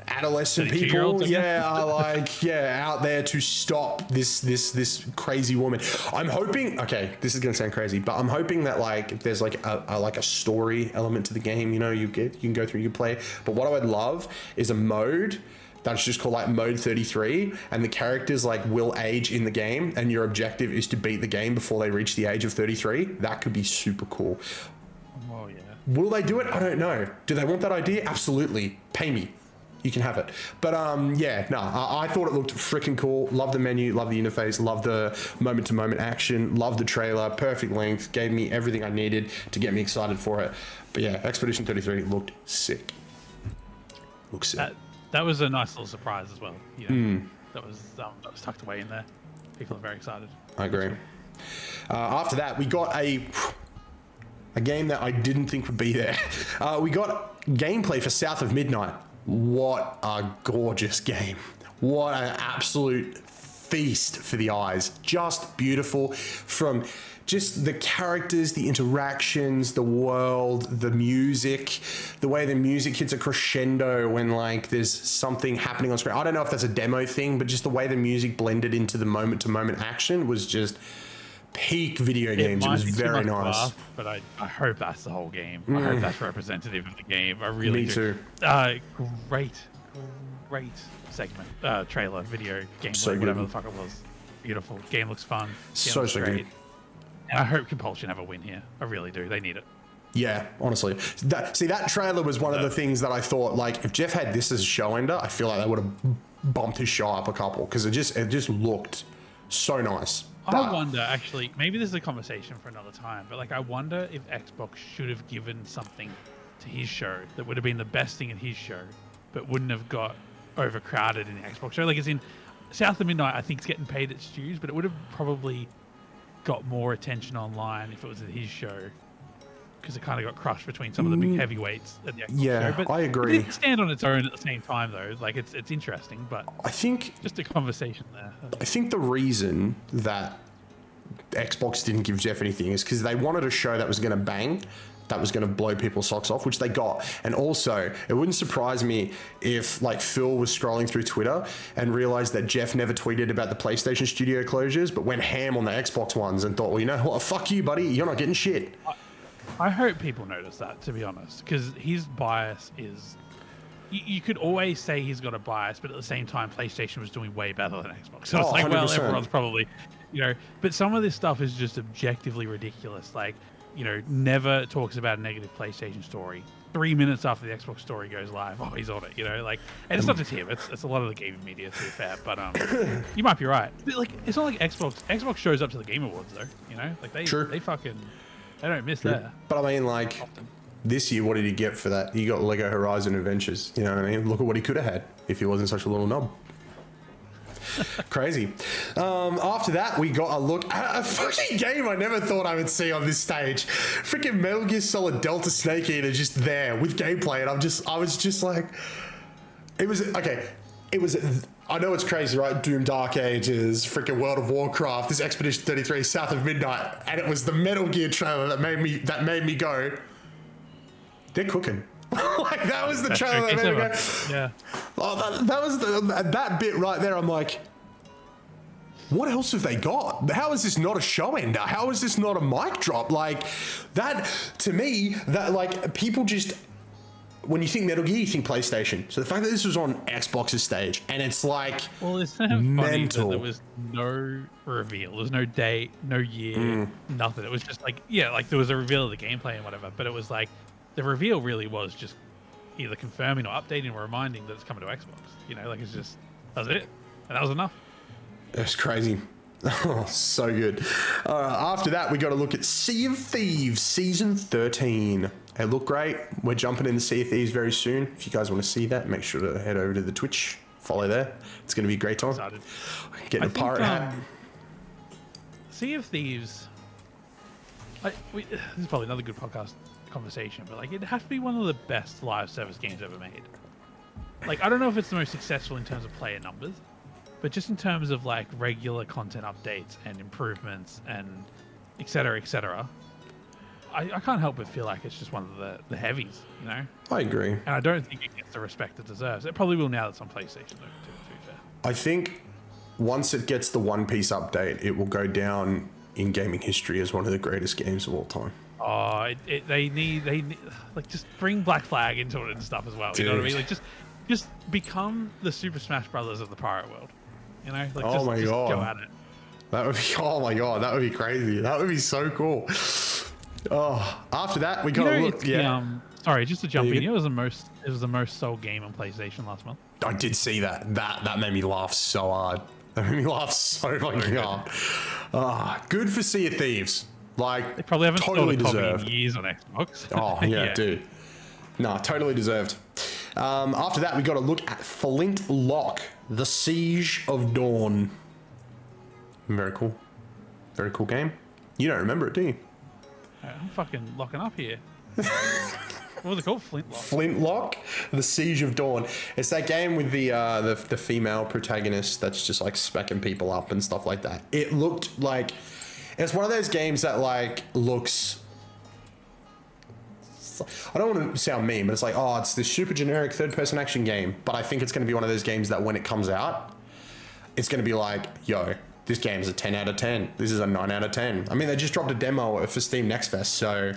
adolescent people, are like, out there to stop this crazy woman. I'm hoping, okay, this is gonna sound crazy, but I'm hoping that like there's like a story element to the game. You know, you can go through, you can play. But what I would love is a mode that's just called like mode 33, and the characters like will age in the game, and your objective is to beat the game before they reach the age of 33. That could be super cool. Oh yeah. Will they do it? I don't know. Do they want that idea? Absolutely. Pay me. You can have it. But I thought it looked freaking cool. Love the menu, love the interface, love the moment-to-moment action, love the trailer, perfect length, gave me everything I needed to get me excited for it. But yeah, Expedition 33 looked sick. Looks sick. That was a nice little surprise as well. You know, that was tucked away in there. People are very excited. I agree. After that, we got a game that I didn't think would be there. We got gameplay for South of Midnight. What a gorgeous game. What an absolute feast for the eyes. Just beautiful, from just the characters, the interactions, the world, the music, the way the music hits a crescendo when like there's something happening on screen. I don't know if that's a demo thing, but just the way the music blended into the moment-to-moment action was just peak video games. It was very nice. Laugh, but I hope that's the whole game. I hope that's representative of the game. I really Me do. too. Great segment, trailer, video, gameplay, So whatever good. the fuck it was. Beautiful. Game looks fun. Game So looks great. good. And I hope Compulsion have a win here. I really do. They need it. Yeah, honestly. That trailer was one of the things that I thought, like, if Jeff had this as a show ender, I feel like they would have bumped his show up a couple, because it just looked so nice. I wonder, actually, maybe this is a conversation for another time, but like, I wonder if Xbox should have given something to his show that would have been the best thing in his show, but wouldn't have got overcrowded in the Xbox show. Like, it's in South of Midnight, I think it's getting paid its dues, but it would have probably got more attention online if it was at his show, because it kind of got crushed between some of the big heavyweights at the Xbox show. But I agree. It didn't stand on its own at the same time, though. Like, it's interesting, but I think just a conversation there. I think the reason that Xbox didn't give Jeff anything is because they wanted a show that was going to bang, that was going to blow people's socks off, which they got. And also, it wouldn't surprise me if like Phil was scrolling through Twitter and realized that Jeff never tweeted about the PlayStation studio closures, but went ham on the Xbox ones and thought, well, you know what, fuck you, buddy, you're not getting shit. I hope people notice that, to be honest, because his bias is... You could always say he's got a bias, but at the same time, PlayStation was doing way better than Xbox. So it's like, 100%. well, everyone's probably... You know, but some of this stuff is just objectively ridiculous. Like, you know, never talks about a negative PlayStation story. 3 minutes after the Xbox story goes live, oh, he's on it. You know, like, and it's not just him; it's a lot of the gaming media, to be fair. But you might be right. But, like, it's not like Xbox shows up to the Game Awards though. You know, like they don't miss that. But I mean, like, this year, what did he get for that? He got Lego Horizon Adventures. You know what I mean? Look at what he could have had if he wasn't such a little knob. Crazy. After that, we got a look at a fucking game I never thought I would see on this stage. Freaking Metal Gear Solid Delta Snake Eater just there with gameplay, and I was just like, it was okay. It was. I know it's crazy, right? Doom Dark Ages, freaking World of Warcraft, this Expedition 33, South of Midnight, and it was the Metal Gear trailer that made me go, they're cooking. Like, that was the trailer that made me go. Yeah. Oh, that was that bit right there. I'm like, what else have they got? How is this not a show ender? How is this not a mic drop? Like, that, to me, that, like, people just, when you think Metal Gear, you think PlayStation. So the fact that this was on Xbox's stage, and it's like, well, it's kind of funny that there was no reveal. There was no date, no year, nothing. It was just like, yeah, like there was a reveal of the gameplay and whatever, but it was like, the reveal really was just either confirming or updating or reminding that it's coming to Xbox. You know, like, it's just, that was it. And that was enough. It was crazy. Oh, so good. After that, we got to look at Sea of Thieves Season 13. It looked great. We're jumping into Sea of Thieves very soon. If you guys want to see that, make sure to head over to the Twitch. Follow there. It's going to be a great time. Excited. Getting a pirate hat. Sea of Thieves, this is probably another good podcast conversation, but like, it has to be one of the best live service games ever made. Like, I don't know if it's the most successful in terms of player numbers, but just in terms of like regular content updates and improvements and etc., etc., I can't help but feel like it's just one of the heavies, you know. I agree, and I don't think it gets the respect it deserves. It probably will now that it's on PlayStation, though, to be fair. I think once it gets the One Piece update, it will go down in gaming history as one of the greatest games of all time. Oh, they need like, just bring Black Flag into it and stuff as well. Dude. You know what I mean? Like, just become the Super Smash Brothers of the pirate world. You know? Like, oh my god, go at it. That would be, oh my god, that would be crazy. That would be so cool. Oh, after that we got to look. Yeah. Sorry, just to jump in. It was the most sold game on PlayStation last month. I did see that. That made me laugh so hard. That made me laugh so fucking hard. Good for Sea of Thieves. Like, they probably haven't totally sold a copy in years on Xbox. Oh yeah, yeah, dude. No, totally deserved. After that, we got to look at Flintlock, The Siege of Dawn. Very cool. Very cool game. You don't remember it, do you? I'm fucking locking up here. What was it called? Flintlock. Flintlock, The Siege of Dawn. It's that game with the female protagonist that's just like smacking people up and stuff like that. It looked like, it's one of those games that like looks, I don't want to sound mean, but it's like, oh, it's this super generic third-person action game. But I think it's going to be one of those games that when it comes out, it's going to be like, yo, this game's a 10 out of 10. This is a 9 out of 10. I mean, they just dropped a demo for Steam Next Fest, so,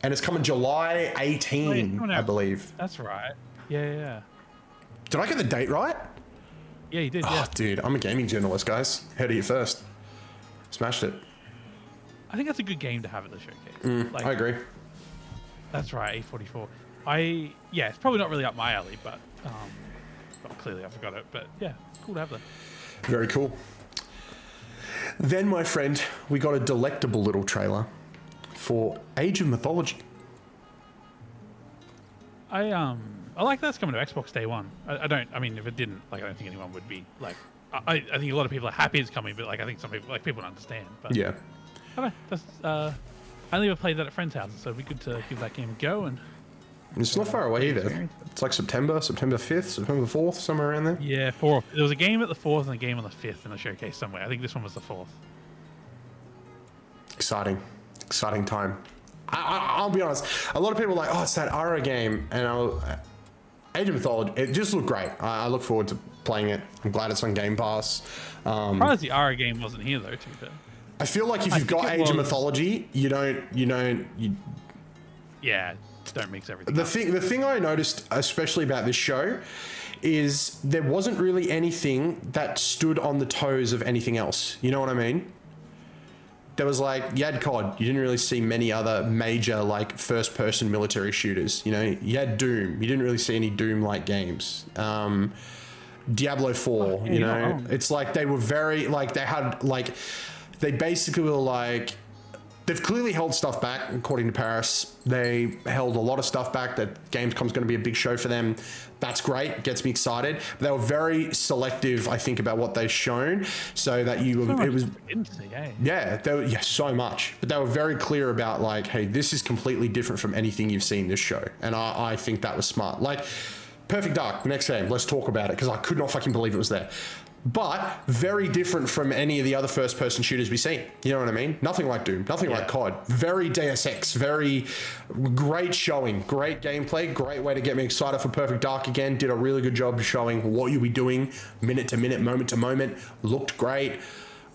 and it's coming July 18, I believe. That's right. Yeah. Did I get the date right? Yeah, you did. Oh, dude, I'm a gaming journalist, guys. Heard of you first. Smashed it. I think that's a good game to have at the showcase. I agree. That's right, A44. It's probably not really up my alley, but clearly I forgot it. But yeah, cool to have that. Very cool. Then, my friend, we got a delectable little trailer for Age of Mythology. I like that's coming to Xbox Day One. I mean, if it didn't, like, I don't think anyone would be like. I think a lot of people are happy it's coming, but like, I think some people don't understand. But yeah. I don't know. That's I only ever played that at friends' houses, so it'd be good to give that game a go. And it's not far away either. It's like September 5th, September 4th, somewhere around there. Yeah, 4th. There was a game at the 4th and a game on the 5th in the showcase somewhere. I think this one was the 4th. Exciting time. I'll be honest. A lot of people are like, oh, it's that Ara game, and Age of Mythology. It just looked great. I look forward to playing it. I'm glad it's on Game Pass. Surprised the Ara game wasn't here though, to be fair. I feel like if you've got Age of Mythology, you don't. Yeah, don't mix everything. The thing I noticed, especially about this show, is there wasn't really anything that stood on the toes of anything else. You know what I mean? There was like, you had COD. You didn't really see many other major like first-person military shooters. You know, you had Doom. You didn't really see any Doom-like games. Diablo 4, you know, it's like they were very like they basically were like, they've clearly held stuff back. According to Paris, they held a lot of stuff back. That Gamescom's going to be a big show for them. That's great. Gets me excited. But they were very selective, I think, about what they've shown, so that so much. But they were very clear about like, hey, this is completely different from anything you've seen this show, and I think that was smart. Like Perfect Dark, next game. Let's talk about it because I could not fucking believe it was there. But very different from any of the other first-person shooters we've seen. You know what I mean? Nothing like Doom, nothing like COD. Very Deus Ex, very great showing, great gameplay, great way to get me excited for Perfect Dark again. Did a really good job showing what you'll be doing minute to minute, moment to moment. Looked great.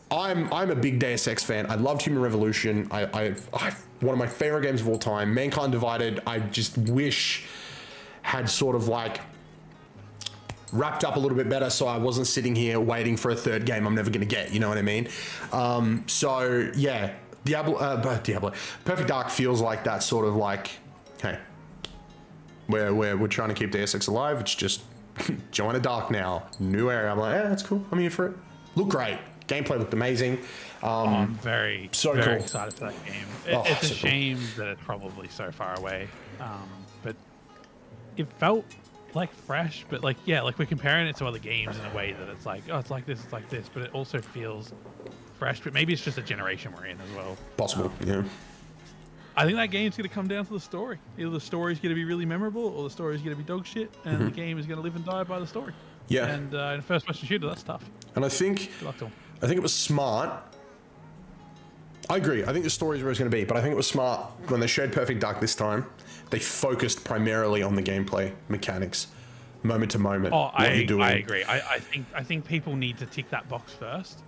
I'm a big Deus Ex fan. I loved Human Revolution. I one of my favorite games of all time. Mankind Divided, I just wish had sort of like wrapped up a little bit better, so I wasn't sitting here waiting for a third game I'm never going to get, you know what I mean? So yeah, Diablo, Perfect Dark feels like that sort of like, hey, we're trying to keep Deus Ex alive. It's just join a dark now, new area. I'm like, yeah, that's cool. I'm here for it. Looked great. Gameplay looked amazing. I'm very cool. excited for that game. It's a shame that it's probably so far away, but it felt like fresh, but like, yeah, like we're comparing it to other games in a way that it's like, oh, it's like this, but it also feels fresh. But maybe it's just a generation we're in as well. Possible, yeah. I think that game's going to come down to the story. Either the story's going to be really memorable, or the story's going to be dog shit, and the game is going to live and die by the story. Yeah. And in first-person shooter, that's tough. And I think it was smart. I agree. I think the story is where it's going to be, but I think it was smart when they showed Perfect Dark this time. They focused primarily on the gameplay mechanics, moment to moment. Oh, I agree. I think people need to tick that box first.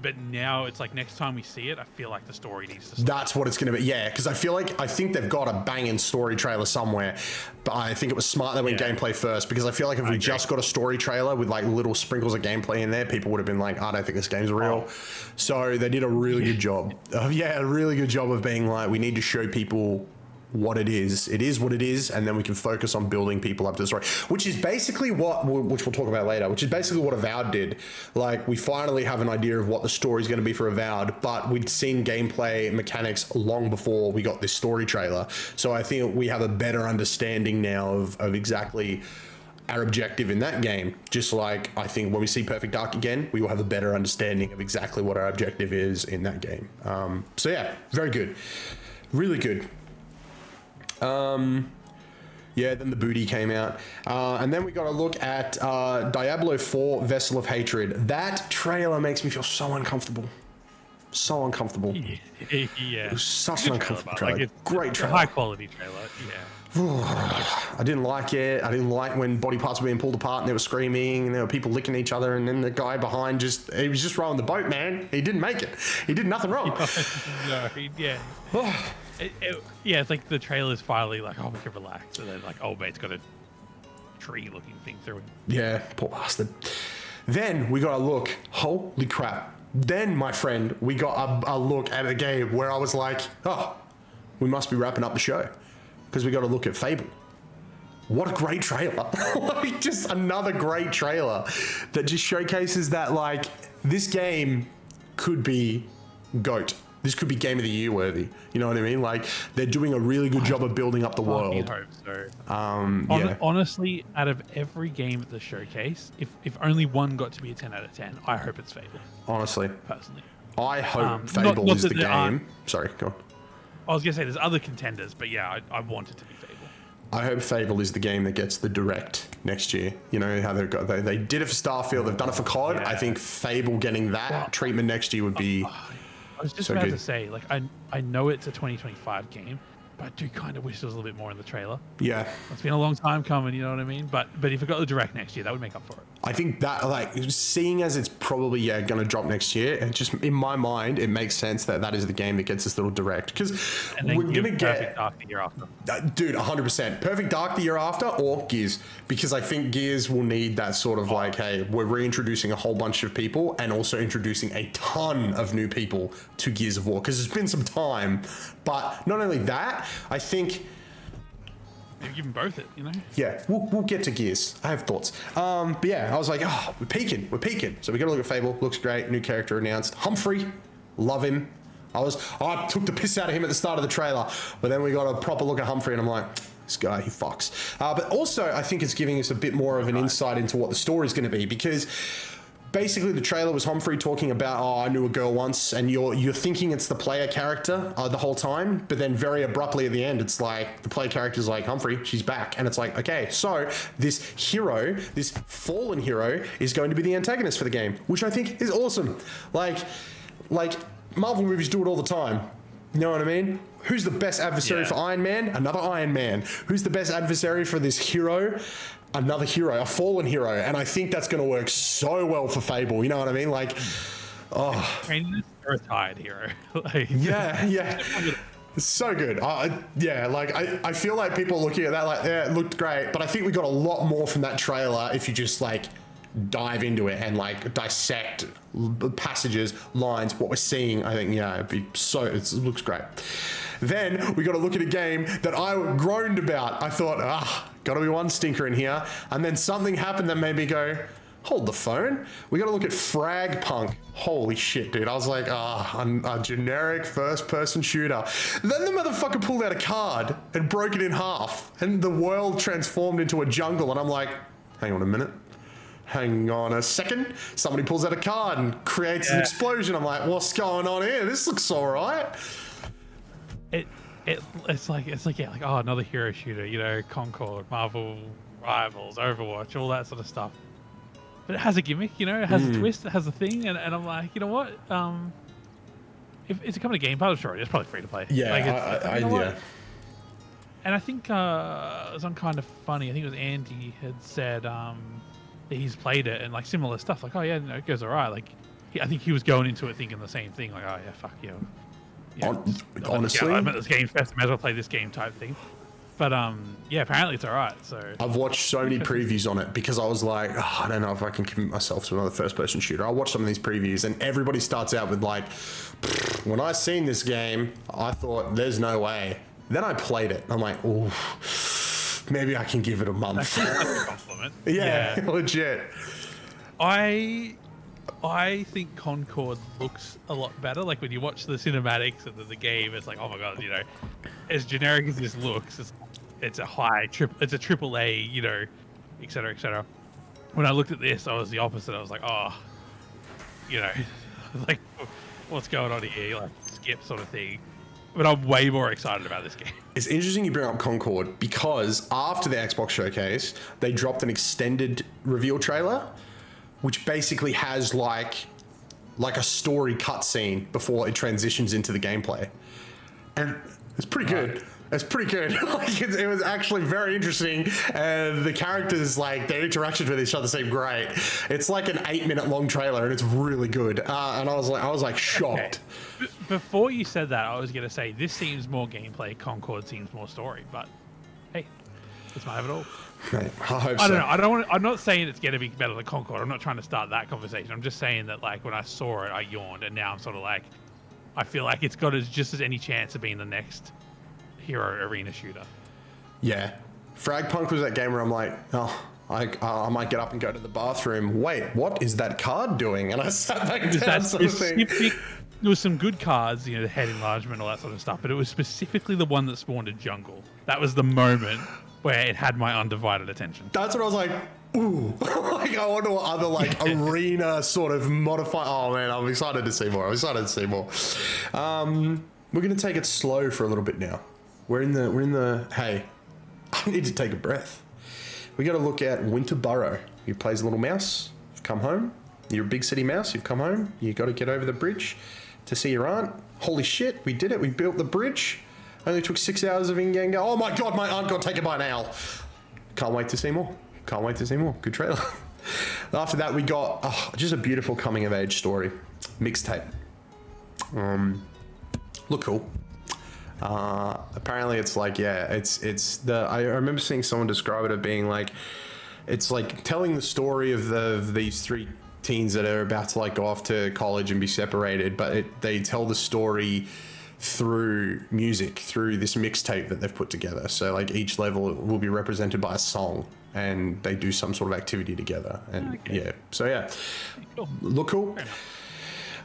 But now it's like next time we see it, I feel like the story needs to start. That's what it's going to be. Yeah, because I think they've got a banging story trailer somewhere, but I think it was smart they went gameplay first, because I feel like if we just got a story trailer with like little sprinkles of gameplay in there, people would have been like, I don't think this game's real. So they did a really good job. A really good job of being like, we need to show people what it is. It is what it is, and then we can focus on building people up to the story, which is basically which we'll talk about later, which is basically what Avowed did. Like, we finally have an idea of what the story is going to be for Avowed, but we'd seen gameplay mechanics long before we got this story trailer. So I think we have a better understanding now of exactly our objective in that game. Just like I think when we see Perfect Dark again, we will have a better understanding of exactly what our objective is in that game. So yeah, very good. Really good. Then the booty came out. And then we got a look at Diablo 4 Vessel of Hatred. That trailer makes me feel so uncomfortable. So uncomfortable. Yeah. It was such an uncomfortable trailer. Like Great trailer. A high quality trailer, yeah. I didn't like it. I didn't like when body parts were being pulled apart and they were screaming and there were people licking each other, and then the guy behind he was just rowing the boat, man. He didn't make it. He did nothing wrong. It's like the trailer's finally like, oh, we can relax, and then like, oh, mate's got a tree-looking thing through it. Yeah, poor bastard. Then we got a look. Holy crap. Then, my friend, we got a look at a game where I was like, oh, we must be wrapping up the show, because we got to look at Fable. What a great trailer. Like, just another great trailer that just showcases that, like, this game could be GOAT. This could be Game of the Year worthy. You know what I mean? Like, they're doing a really good job of building up the world. I hope so. Honestly, out of every game at the showcase, if only one got to be a 10 out of 10, I hope it's Fable. Honestly. Personally. I hope Fable is the game. Sorry, go on. I was going to say there's other contenders, but yeah, I want it to be Fable. I hope Fable is the game that gets the direct next year. You know how they did it for Starfield, they've done it for COD. Yeah. I think Fable getting that treatment next year would be I was just about to say, like, I know it's a 2025 game, But I do kind of wish there was a little bit more in the trailer. Yeah. It's been a long time coming, you know what I mean? But if it got the direct next year, that would make up for it. I think that, like, seeing as it's probably going to drop next year, it just, in my mind, it makes sense that is the game that gets this little direct, because we're going to get Perfect Dark the year after. Dude, 100%. Perfect Dark the year after, or Gears, because I think Gears will need that sort of like, hey, we're reintroducing a whole bunch of people and also introducing a ton of new people to Gears of War, because it's been some time. But not only that, I think... Maybe give them both it, you know? Yeah, we'll get to Gears. I have thoughts. But yeah, I was like, oh, we're peaking. So we got to look at Fable. Looks great. New character announced. Humphrey, love him. I took the piss out of him at the start of the trailer, but then we got a proper look at Humphrey, and I'm like, this guy, he fucks. But also, I think it's giving us a bit more of an insight into what the story is going to be, because basically the trailer was Humphrey talking about, oh, I knew a girl once, and you're thinking it's the player character the whole time, but then very abruptly at the end, it's like the player character's like, Humphrey, she's back, and it's like, okay, so this hero, this fallen hero, is going to be the antagonist for the game, which I think is awesome. Like Marvel movies do it all the time. You know what I mean? Who's the best adversary for Iron Man? Another Iron Man. Who's the best adversary for this hero? Another hero, a fallen hero. And I think that's going to work so well for Fable. You know what I mean? Like, oh. Training a retired hero. Like, yeah. It's so good. I feel like people looking at that like, yeah, it looked great. But I think we got a lot more from that trailer if you just like dive into it and like dissect passages, lines, what we're seeing. I think, it looks great. Then we got to look at a game that I groaned about. I thought, gotta be one stinker in here. And then something happened that made me go, hold the phone. We got to look at Frag Punk. Holy shit, dude. I was like, a generic first person shooter. Then the motherfucker pulled out a card and broke it in half, and the world transformed into a jungle. And I'm like, hang on a minute. Hang on a second. Somebody pulls out a card and creates an explosion. I'm like, what's going on here? This looks all right. It's like another hero shooter, you know, Concord, Marvel Rivals, Overwatch, all that sort of stuff. But it has a gimmick, you know, it has a twist, it has a thing, and I'm like, you know what? If it's coming to Game Pass, sure, it's probably free to play. Yeah, like And I think it was on Kind of Funny. I think it was Andy had said that he's played it and like similar stuff. Like, oh yeah, no, it goes alright. Like, I think he was going into it thinking the same thing. Like, oh yeah, fuck you. Honestly, I'm at this Game Fest, may as well play this game type thing. But apparently it's alright. So I've watched so many previews on it because I was like, I don't know if I can commit myself to another first-person shooter. I watched some of these previews and everybody starts out with like, when I seen this game, I thought there's no way. Then I played it. I'm like, oh, maybe I can give it a month. That's a compliment. Yeah, legit. I think Concord looks a lot better. Like when you watch the cinematics of the game, it's like, oh my god, you know, as generic as this looks, it's a triple A, you know, et cetera, et cetera. When I looked at this, I was the opposite. I was like, oh, you know, like what's going on here? Like skip sort of thing. But I'm way more excited about this game. It's interesting you bring up Concord because after the Xbox showcase, they dropped an extended reveal trailer, which basically has like a story cutscene before it transitions into the gameplay. And it's pretty good. It's pretty good. Like it was actually very interesting, and the characters, like their interactions with each other, seem great. It's like an 8-minute long trailer, and it's really good. And I was like shocked. Okay. Before you said that, I was gonna say this seems more gameplay. Concord seems more story, but hey, this might have it all. Mate, I hope I don't know. I'm not saying it's gonna be better than Concord. I'm not trying to start that conversation. I'm just saying that like when I saw it, I yawned, and now I'm sort of like, I feel like it's got just as any chance of being the next hero arena shooter. Yeah. Frag Punk was that game where I'm like, I might get up and go to the bathroom. Wait, what is that card doing? And I sat back down, sort of thing. There was some good cards, you know, the head enlargement, all that sort of stuff, but it was specifically the one that spawned a jungle. That was the moment where it had my undivided attention. That's what I was like, ooh. Like, I wonder what other, like, arena sort of modify. Oh, man, I'm excited to see more. We're going to take it slow for a little bit now. We're in the, hey, I need to take a breath. We got to look at Winterborough. He plays a little mouse. You've come home. You're a big city mouse. You've come home. You got to get over the bridge to see your aunt. Holy shit, we did it. We built the bridge. Only took 6 hours of in-game game. Oh my god, my aunt got taken by an owl. Can't wait to see more. Can't wait to see more. Good trailer. After that, we got just a beautiful coming-of-age story. Mixtape. Look cool. Apparently it's like, yeah, it's the, I remember seeing someone describe it as being like, it's like telling the story of these three teens that are about to like go off to college and be separated, but they tell the story through music, through this mixtape that they've put together. So like each level will be represented by a song and they do some sort of activity together. And yeah, so yeah, cool. Look cool.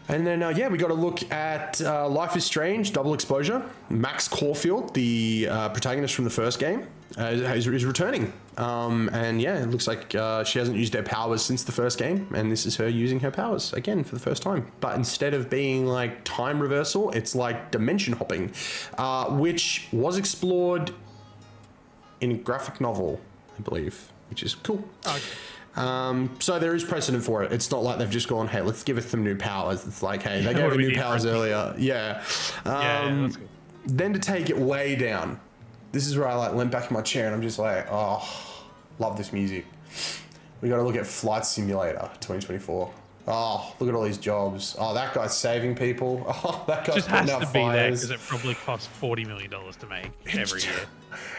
And then, yeah, we got to look at Life is Strange, Double Exposure. Max Caulfield, the protagonist from the first game, is returning. And yeah, it looks like she hasn't used her powers since the first game. And this is her using her powers again for the first time. But instead of being like time reversal, it's like dimension hopping, which was explored in a graphic novel, I believe, which is cool. Okay. So there is precedent for it. It's not like they've just gone, hey, let's give us some new powers. It's like, hey, they gave her new powers earlier. Yeah. That's good. Then to take it way down, this is where I like leant back in my chair and I'm just like, oh, love this music. We got to look at Flight Simulator 2024. Oh, look at all these jobs. Oh, that guy's saving people. Oh, that guy's putting out fires. Just has to be there because it probably costs $40 million to make every year.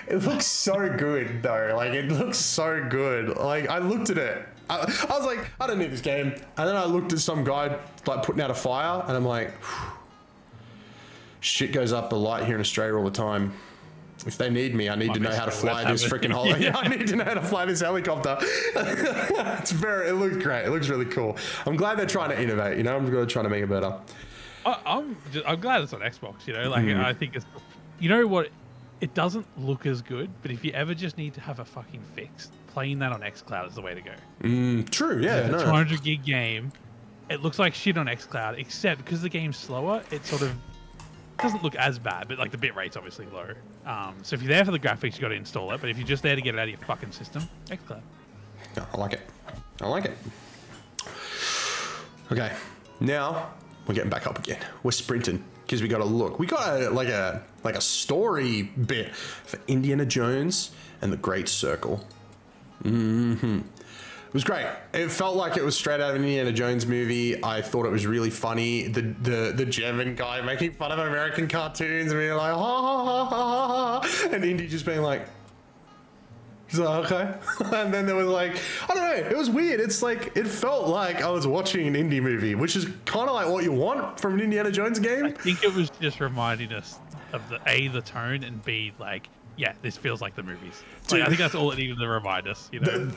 It looks so good though. Like it looks so good. Like I looked at it. I was like, I don't need this game. And then I looked at some guy like putting out a fire and I'm like, shit goes up a light here in Australia all the time. If they need me, I need to know how to fly this freaking helicopter. I need to know how to fly this helicopter. It looks great. It looks really cool. I'm glad they're trying to innovate, you know, I'm really trying to make it better. I'm glad it's on Xbox, you know, like I think it's, you know what, it doesn't look as good, but if you ever just need to have a fucking fix, playing that on xCloud is the way to go. True, yeah. It's a 200 gig game. It looks like shit on xCloud, except because the game's slower, it sort of doesn't look as bad, but like the bit rate's obviously low. So if you're there for the graphics, you got to install it. But if you're just there to get it out of your fucking system, xCloud. Yeah, I like it. I like it. Okay, now we're getting back up again. We're sprinting because we got to look. We got a story bit for Indiana Jones and the Great Circle. It was great. It felt like it was straight out of an Indiana Jones movie. I thought it was really funny. The German guy making fun of American cartoons and being like, ha ha ha ha ha, and Indy just being like, he's like, okay. And then there was like, I don't know, it was weird. It's like, it felt like I was watching an indie movie, which is kind of like what you want from an Indiana Jones game. I think it was just reminding us of the tone, and B, like, yeah, this feels like the movies. Like, I think that's all it needed to remind us, you know?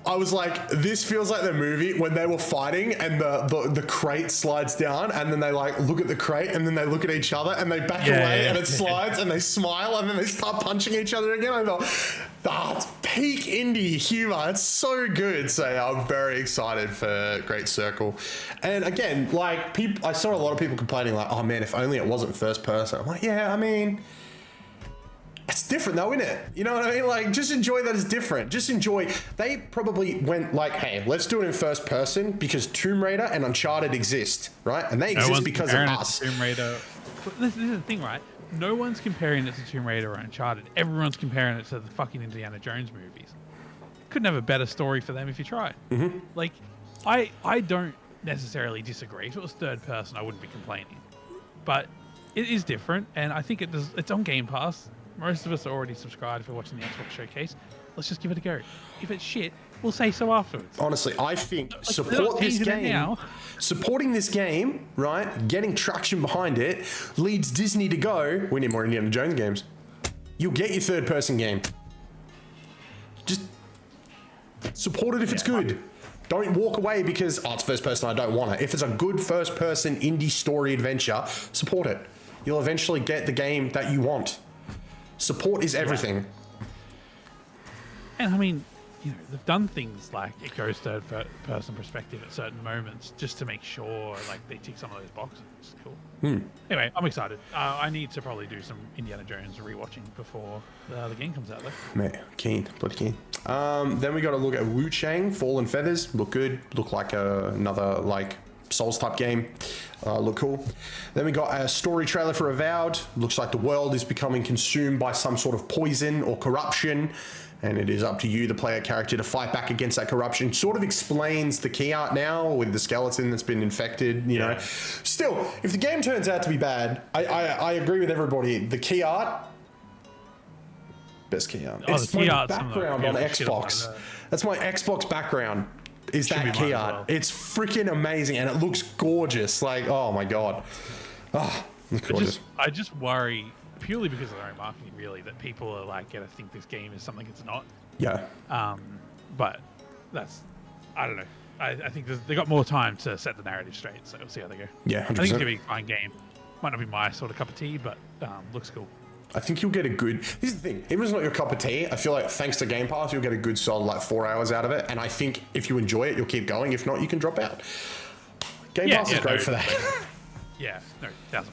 I was like, this feels like the movie when they were fighting and the crate slides down and then they like look at the crate and then they look at each other and they back away and it slides and they smile and then they start punching each other again. I thought, that's peak indie humor. It's so good. So I'm very excited for Great Circle. And again, like I saw a lot of people complaining like, oh man, if only it wasn't first person. I'm like, yeah, I mean, it's different though, isn't it? You know what I mean? Like, just enjoy that it's different. Just enjoy. They probably went like, hey, let's do it in first person because Tomb Raider and Uncharted exist, right? And they exist because of us. Tomb Raider. This is the thing, right? No one's comparing it to Tomb Raider or Uncharted. Everyone's comparing it to the fucking Indiana Jones movies. Couldn't have a better story for them if you tried. Like, I don't necessarily disagree. If it was third person, I wouldn't be complaining. But it is different, and I think it's on Game Pass. Most of us are already subscribed for watching the Xbox showcase. Let's just give it a go. If it's shit, we'll say so afterwards. Honestly, I think supporting this game, right, getting traction behind it, leads Disney to go, we need more Indiana Jones games. You'll get your third-person game. Just support it if it's good. Don't walk away because, it's first person, I don't want it. If it's a good first-person indie story adventure, support it. You'll eventually get the game that you want. Support is everything. And I mean, you know, they've done things like it goes third person perspective at certain moments just to make sure like they tick some of those boxes. It's cool. Anyway, I'm excited. I need to probably do some Indiana Jones rewatching before the game comes out though. Mate, keen, bloody keen. Then we got to look at Wu Chang, Fallen Feathers. Look good. Look like another like Souls type game. Look cool. Then we got a story trailer for Avowed. Looks like the world is becoming consumed by some sort of poison or corruption, and it is up to you, the player character, to fight back against that corruption. Sort of explains the key art now with the skeleton that's been infected, you know. Still, if the game turns out to be bad, I agree with everybody. The key art, best key art. It's my background on Xbox. That's my Xbox background. Is that key art? Well. It's freaking amazing, and it looks gorgeous. Like, oh my god, it's gorgeous. I just worry purely because of their own marketing, really, that people are like gonna think this game is something it's not. Yeah. But that's, I don't know. I think they got more time to set the narrative straight, so we'll see how they go. Yeah, 100%. I think it's gonna be a fine game. Might not be my sort of cup of tea, but looks cool. I think you'll get a good... This is the thing. If it's not your cup of tea, I feel like thanks to Game Pass, you'll get a good solid like 4 hours out of it. And I think if you enjoy it, you'll keep going. If not, you can drop out. Game Pass is great for that. Yeah, no, 1000%.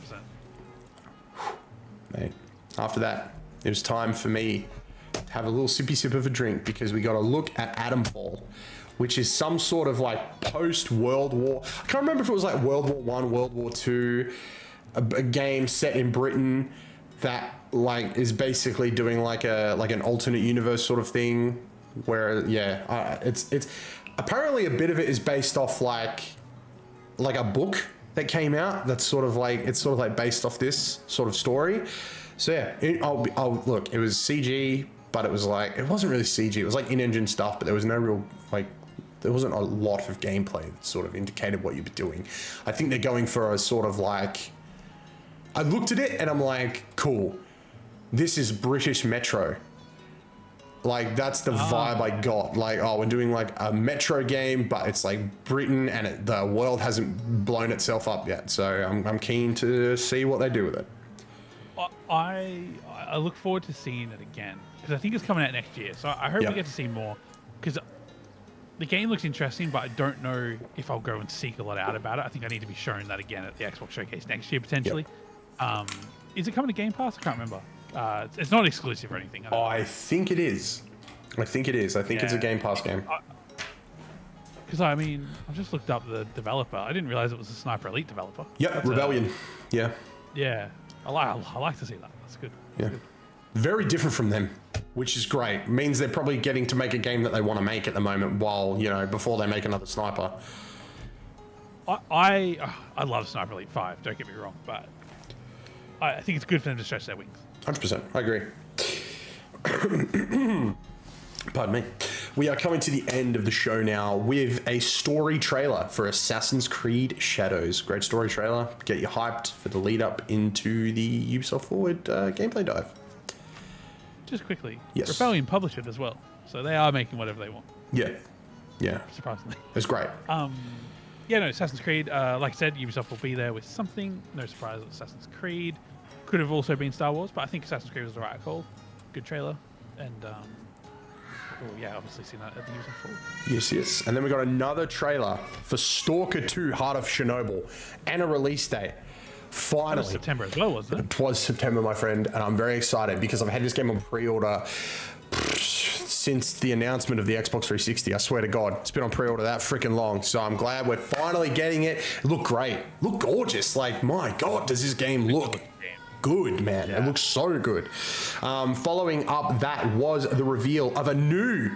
Mate, after that, it was time for me to have a little sippy sip of a drink because we got to look at Atomfall, which is some sort of like post-World War... I can't remember if it was like World War I, World War II, a game set in Britain that like is basically doing like an alternate universe sort of thing where it's apparently a bit of it is based off like a book that came out that's sort of like based off this sort of story. So yeah, I'll look, it was CG, but it was like, it wasn't really CG, it was like in-engine stuff, but there was no real like, there wasn't a lot of gameplay that sort of indicated what you'd be doing. I think they're going for a sort of like, I looked at it and I'm like, cool, this is British Metro. Like, that's the vibe I got. Like, oh, we're doing like a Metro game, but it's like Britain and the world hasn't blown itself up yet. So I'm keen to see what they do with it. I look forward to seeing it again because I think it's coming out next year. So I hope we get to see more because the game looks interesting, but I don't know if I'll go and seek a lot out about it. I think I need to be shown that again at the Xbox Showcase next year, potentially. Is it coming to Game Pass? I can't remember. It's not exclusive or anything. I think it is. I think it's a Game Pass game. Because I mean, I've just looked up the developer. I didn't realize it was a Sniper Elite developer. Yep, Rebellion. Yeah. Yeah, I like to see that. That's good. That's good. Very different from them, which is great. Means they're probably getting to make a game that they want to make at the moment, while before they make another Sniper. I love Sniper Elite 5. Don't get me wrong, but I think it's good for them to stretch their wings. 100%. I agree. Pardon me. We are coming to the end of the show now with a story trailer for Assassin's Creed Shadows. Great story trailer. Get you hyped for the lead up into the Ubisoft Forward gameplay dive. Just quickly. Yes. Rebellion published it as well. So they are making whatever they want. Yeah. Yeah. Surprisingly. It's great. Assassin's Creed, like I said, Ubisoft will be there with something. No surprise, Assassin's Creed. Could have also been Star Wars, but I think Assassin's Creed was the right call. Good trailer. And, obviously seen that at the Ubisoft Forward. Yes. And then we got another trailer for Stalker 2 Heart of Chernobyl and a release date. Finally. That was September as well, wasn't it? It was September, my friend, and I'm very excited because I've had this game on pre-order since the announcement of the Xbox 360. I swear to God, it's been on pre-order that freaking long. So I'm glad we're finally getting it. It looked great. Looked gorgeous. Like, my God, does this game look good, man. It looks so good. Following up, that was the reveal of a new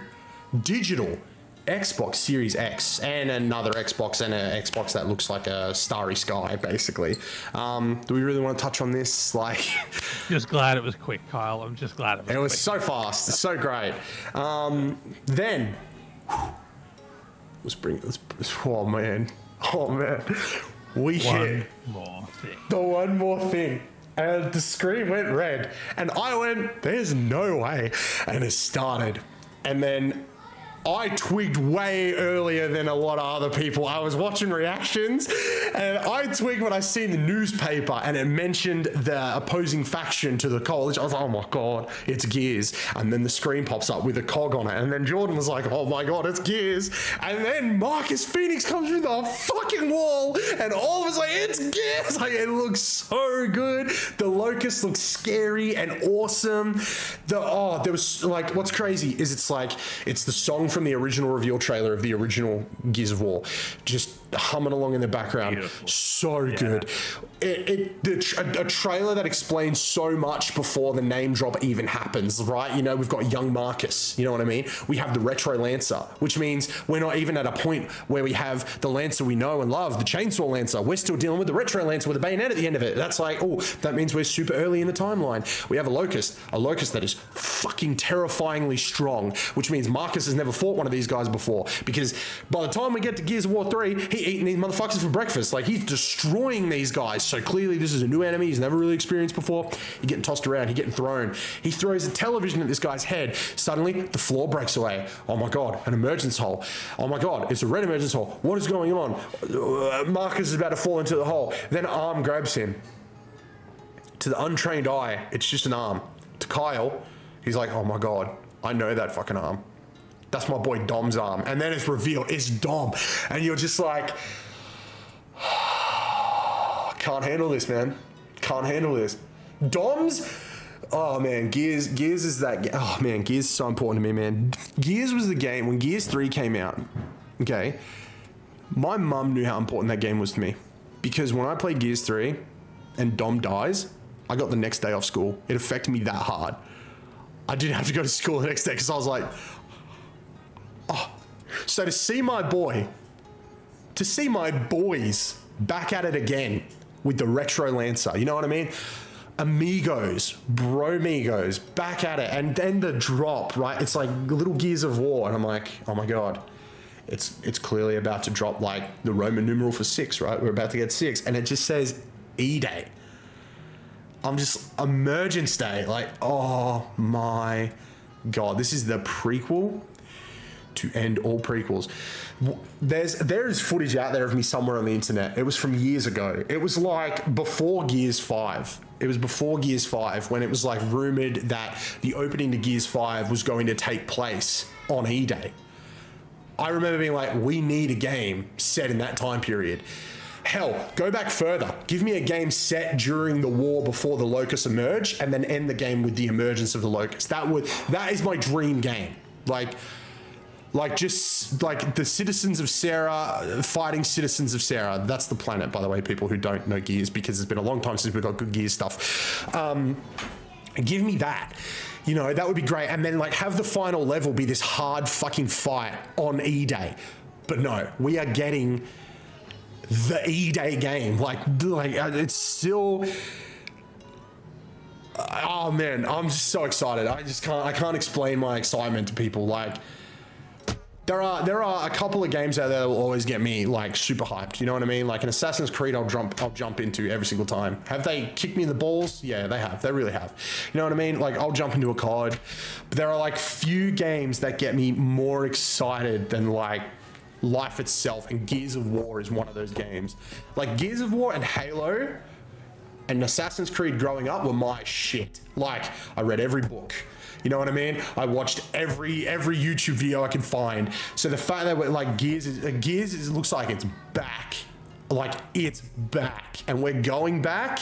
digital Xbox Series X and another Xbox and an Xbox that looks like a starry sky, basically. Do we really want to touch on this? Like, just glad it was quick, Kyle. I'm just glad it was. It was so fast, so great. Then let's oh man, we hit the one more thing. And the screen went red, and I went, "There's no way," and it started, and then I twigged way earlier than a lot of other people. I was watching reactions, and I twigged when I seen the newspaper, and it mentioned the opposing faction to the college. I was like, oh my God, it's Gears. And then the screen pops up with a cog on it, and then Jordan was like, oh my God, it's Gears. And then Marcus Phoenix comes through the fucking wall, and all of us like, it's Gears. Like, it looks so good. The Locust looks scary and awesome. There was like, what's crazy is it's the song from the original reveal trailer of the original Gears of War, just humming along in the background. Beautiful. So good. A trailer that explains so much before the name drop even happens, right? You know, we've got young Marcus, you know what I mean? We have the Retro Lancer, which means we're not even at a point where we have the Lancer we know and love, the Chainsaw Lancer. We're still dealing with the Retro Lancer with a bayonet at the end of it. That's like, oh, that means we're super early in the timeline. We have a Locust that is fucking terrifyingly strong, which means Marcus has never fought one of these guys before, because by the time we get to Gears of War 3, he's eating these motherfuckers for breakfast. Like, he's destroying these guys. So clearly this is a new enemy he's never really experienced before. He's getting tossed around, he's getting thrown. He throws a television at this guy's head. Suddenly, the floor breaks away. Oh my God, an emergence hole. Oh my God, it's a red emergence hole. What is going on? Marcus is about to fall into the hole. Then arm grabs him. To the untrained eye, it's just an arm. To Kyle, he's like, oh my God, I know that fucking arm. That's my boy Dom's arm. And then it's revealed, it's Dom. And you're just like, can't handle this, man. Can't handle this. Dom's, oh man, Gears is that, oh man, Gears is so important to me, man. Gears was the game, when Gears 3 came out, okay, my mum knew how important that game was to me. Because when I played Gears 3 and Dom dies, I got the next day off school. It affected me that hard. I didn't have to go to school the next day because I was like, oh. So to see my boys back at it again with the Retro Lancer, you know what I mean? Amigos, bromigos, back at it. And then the drop, right? It's like little Gears of War. And I'm like, oh my God. It's clearly about to drop like the Roman numeral for 6, right? We're about to get 6. And it just says E-Day. I'm just, Emergence Day. Like, oh my God. This is the prequel to end all prequels. There's footage out there of me somewhere on the internet. It was from years ago. It was like before Gears 5. It was before Gears 5 when it was like rumored that the opening to Gears 5 was going to take place on E-Day. I remember being like, we need a game set in that time period. Hell, go back further. Give me a game set during the war before the Locust emerged and then end the game with the emergence of the Locust. That is my dream game. Like just like the citizens of Sarah fighting citizens of Sarah. That's the planet, by the way, people who don't know Gears, because it's been a long time since we've got good Gears stuff. Give me that. You know, that would be great. And then like have the final level be this hard fucking fight on E-Day. But no, we are getting the E-Day game. Like it's still, oh man, I'm just so excited. I can't explain my excitement to people. Like there are a couple of games out there that will always get me like super hyped. You know what I mean? Like an Assassin's Creed, I'll jump into every single time. Have they kicked me in the balls? Yeah, they have. They really have. You know what I mean? Like I'll jump into a COD. But there are like few games that get me more excited than like life itself, and Gears of War is one of those games. Like Gears of War and Halo and Assassin's Creed growing up were my shit. Like I read every book. You know what I mean? I watched every YouTube video I could find. So the fact that we're like Gears looks like it's back. Like it's back. And we're going back.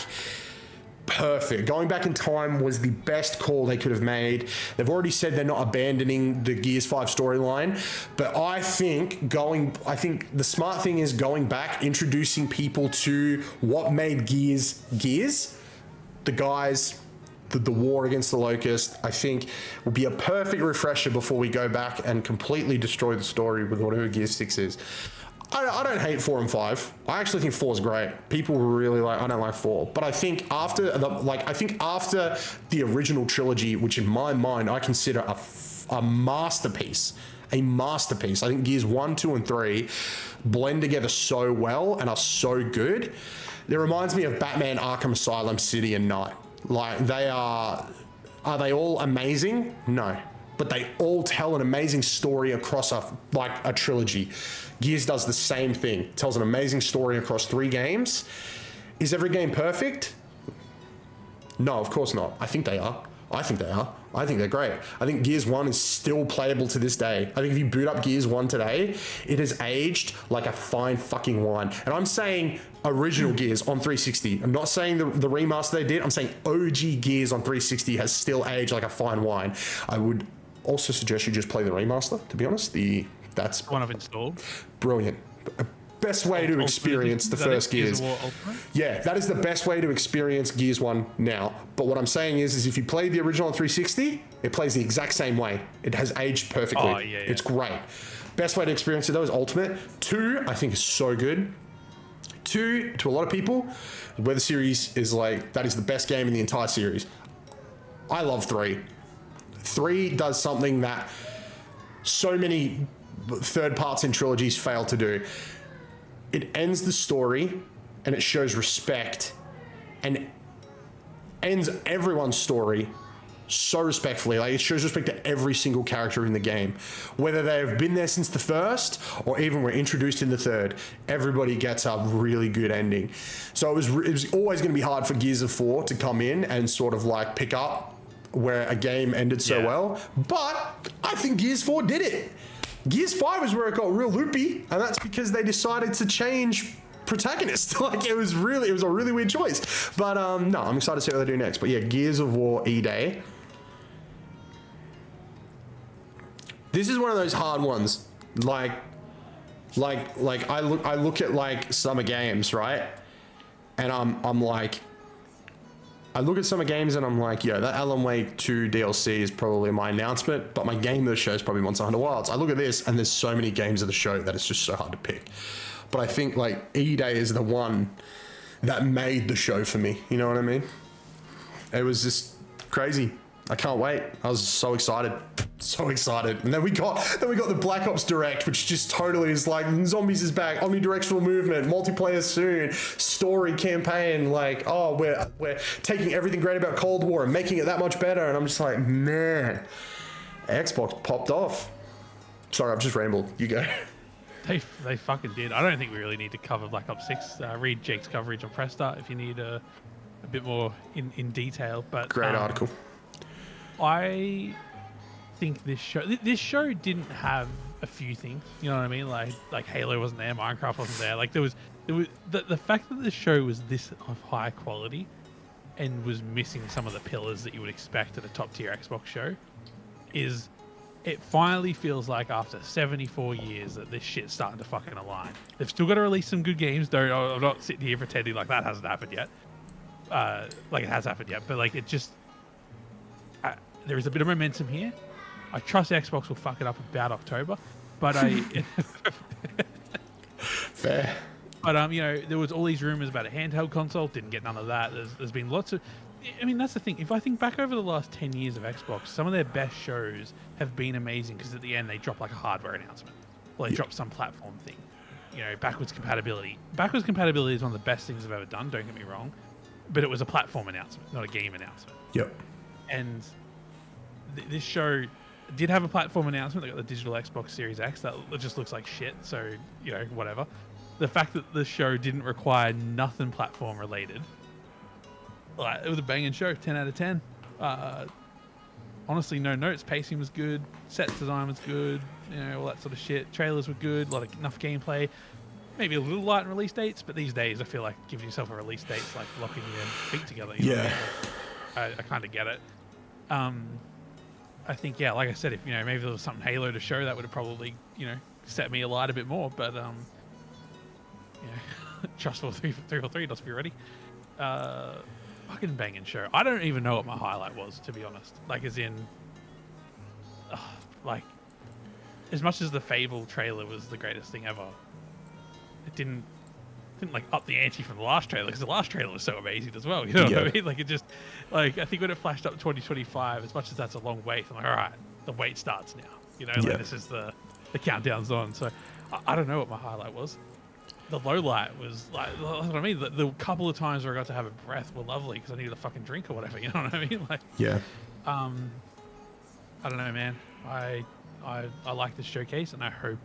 Perfect. Going back in time was the best call they could have made. They've already said they're not abandoning the Gears 5 storyline, but I think the smart thing is going back, introducing people to what made Gears Gears. The guys, the war against the Locust, I think will be a perfect refresher before we go back and completely destroy the story with whatever Gears 6 is. I don't hate 4 and 5. I actually think 4 is great. People really like, I don't like 4. But I think after the original trilogy, which in my mind I consider a masterpiece. I think Gears 1, 2, and 3 blend together so well and are so good. It reminds me of Batman Arkham Asylum, City, and Night. Like are they all amazing? No. But they all tell an amazing story across a trilogy. Gears does the same thing. It tells an amazing story across 3 games. Is every game perfect? No, of course not. I think they are. I think they're great. I think Gears 1 is still playable to this day. I think if you boot up Gears 1 today, it has aged like a fine fucking wine. And I'm saying original Gears on 360. I'm not saying the remaster they did. I'm saying OG Gears on 360 has still aged like a fine wine. I would also suggest you just play the remaster. To be honest, that's One I've installed. brilliant. Best way to experience the first Gears. Yeah, that is the best way to experience Gears 1 now. But what I'm saying is if you play the original on 360, it plays the exact same way. It has aged perfectly. Oh, yeah. It's great. Best way to experience it though is Ultimate. 2, I think, is so good. 2, to a lot of people, where the series is like, that is the best game in the entire series. I love 3. 3 does something that so many third parts in trilogies fail to do. It ends the story and it shows respect and ends everyone's story so respectfully. Like, it shows respect to every single character in the game, whether they've been there since the first or even were introduced in the third. Everybody gets a really good ending. So it was always going to be hard for Gears of 4 to come in and sort of like pick up where a game ended so well, but I think Gears 4 did it. Gears 5 is where it got real loopy, and that's because they decided to change protagonist. Like, it was a really weird choice. But no, I'm excited to see what they do next. But yeah, Gears of War E-Day. This is one of those hard ones. Like I look at like Summer Games, right? And I'm like, I look at Summer Games and I'm like, yo, that Alan Wake 2 DLC is probably my announcement, but my game of the show is probably Monster Hunter Wilds. I look at this and there's so many games of the show that it's just so hard to pick. But I think like E-Day is the one that made the show for me. You know what I mean? It was just crazy. I can't wait. I was so excited. So excited. And then we got the Black Ops Direct, which just totally is like, zombies is back, omnidirectional movement, multiplayer soon, story campaign, like, oh, we're taking everything great about Cold War and making it that much better. And I'm just like, man, Xbox popped off. Sorry, I've just rambled. You go. They fucking did. I don't think we really need to cover Black Ops 6. Read Jake's coverage on Press Start if you need a bit more in detail. But great article. I think this show didn't have a few things. You know what I mean? Like Halo wasn't there, Minecraft wasn't there. Like there was the fact that the show was this of high quality and was missing some of the pillars that you would expect at a top tier Xbox show is. It finally feels like after 74 years that this shit's starting to fucking align. They've still got to release some good games. I'm not sitting here pretending like that hasn't happened yet. Like it has happened yet, but like it just there is a bit of momentum here. I trust Xbox will fuck it up about October, but fair. But you know, there was all these rumors about a handheld console. Didn't get none of that. There's been lots of. I mean, that's the thing. If I think back over the last 10 years of Xbox, some of their best shows have been amazing because at the end they drop like a hardware announcement, or they drop some platform thing. You know, backwards compatibility. Backwards compatibility is one of the best things I've ever done. Don't get me wrong, but it was a platform announcement, not a game announcement. Yep. And this show did have a platform announcement. They got the digital Xbox Series X that just looks like shit. So you know, whatever. The fact that the show didn't require nothing platform related. Like, it was a banging show, 10 out of 10. Honestly, no notes. Pacing was good. Set design was good. You know, all that sort of shit. Trailers were good. Enough gameplay. Maybe a little light in release dates, but these days I feel like giving yourself a release date's like locking your feet together. You know what I mean? I kind of get it. I think, yeah, like I said, if you know, maybe there was something Halo to show, that would have probably, you know, set me alight a bit more. But you know, Trustful 343, let's be ready. Fucking banging show. I don't even know what my highlight was, to be honest. Like, as in, like, as much as the Fable trailer was the greatest thing ever, it didn't like up the ante from the last trailer, because the last trailer was so amazing as well. You know what I mean? Like, it just, like, I think when it flashed up 2025, as much as that's a long wait, I'm like, all right, the wait starts now. You know, like, this is the countdown's on. So I don't know what my highlight was. The low light was like, that's what I mean. The couple of times where I got to have a breath were lovely because I needed a fucking drink or whatever. You know what I mean? Like, yeah. I don't know, man. I like this showcase, and I hope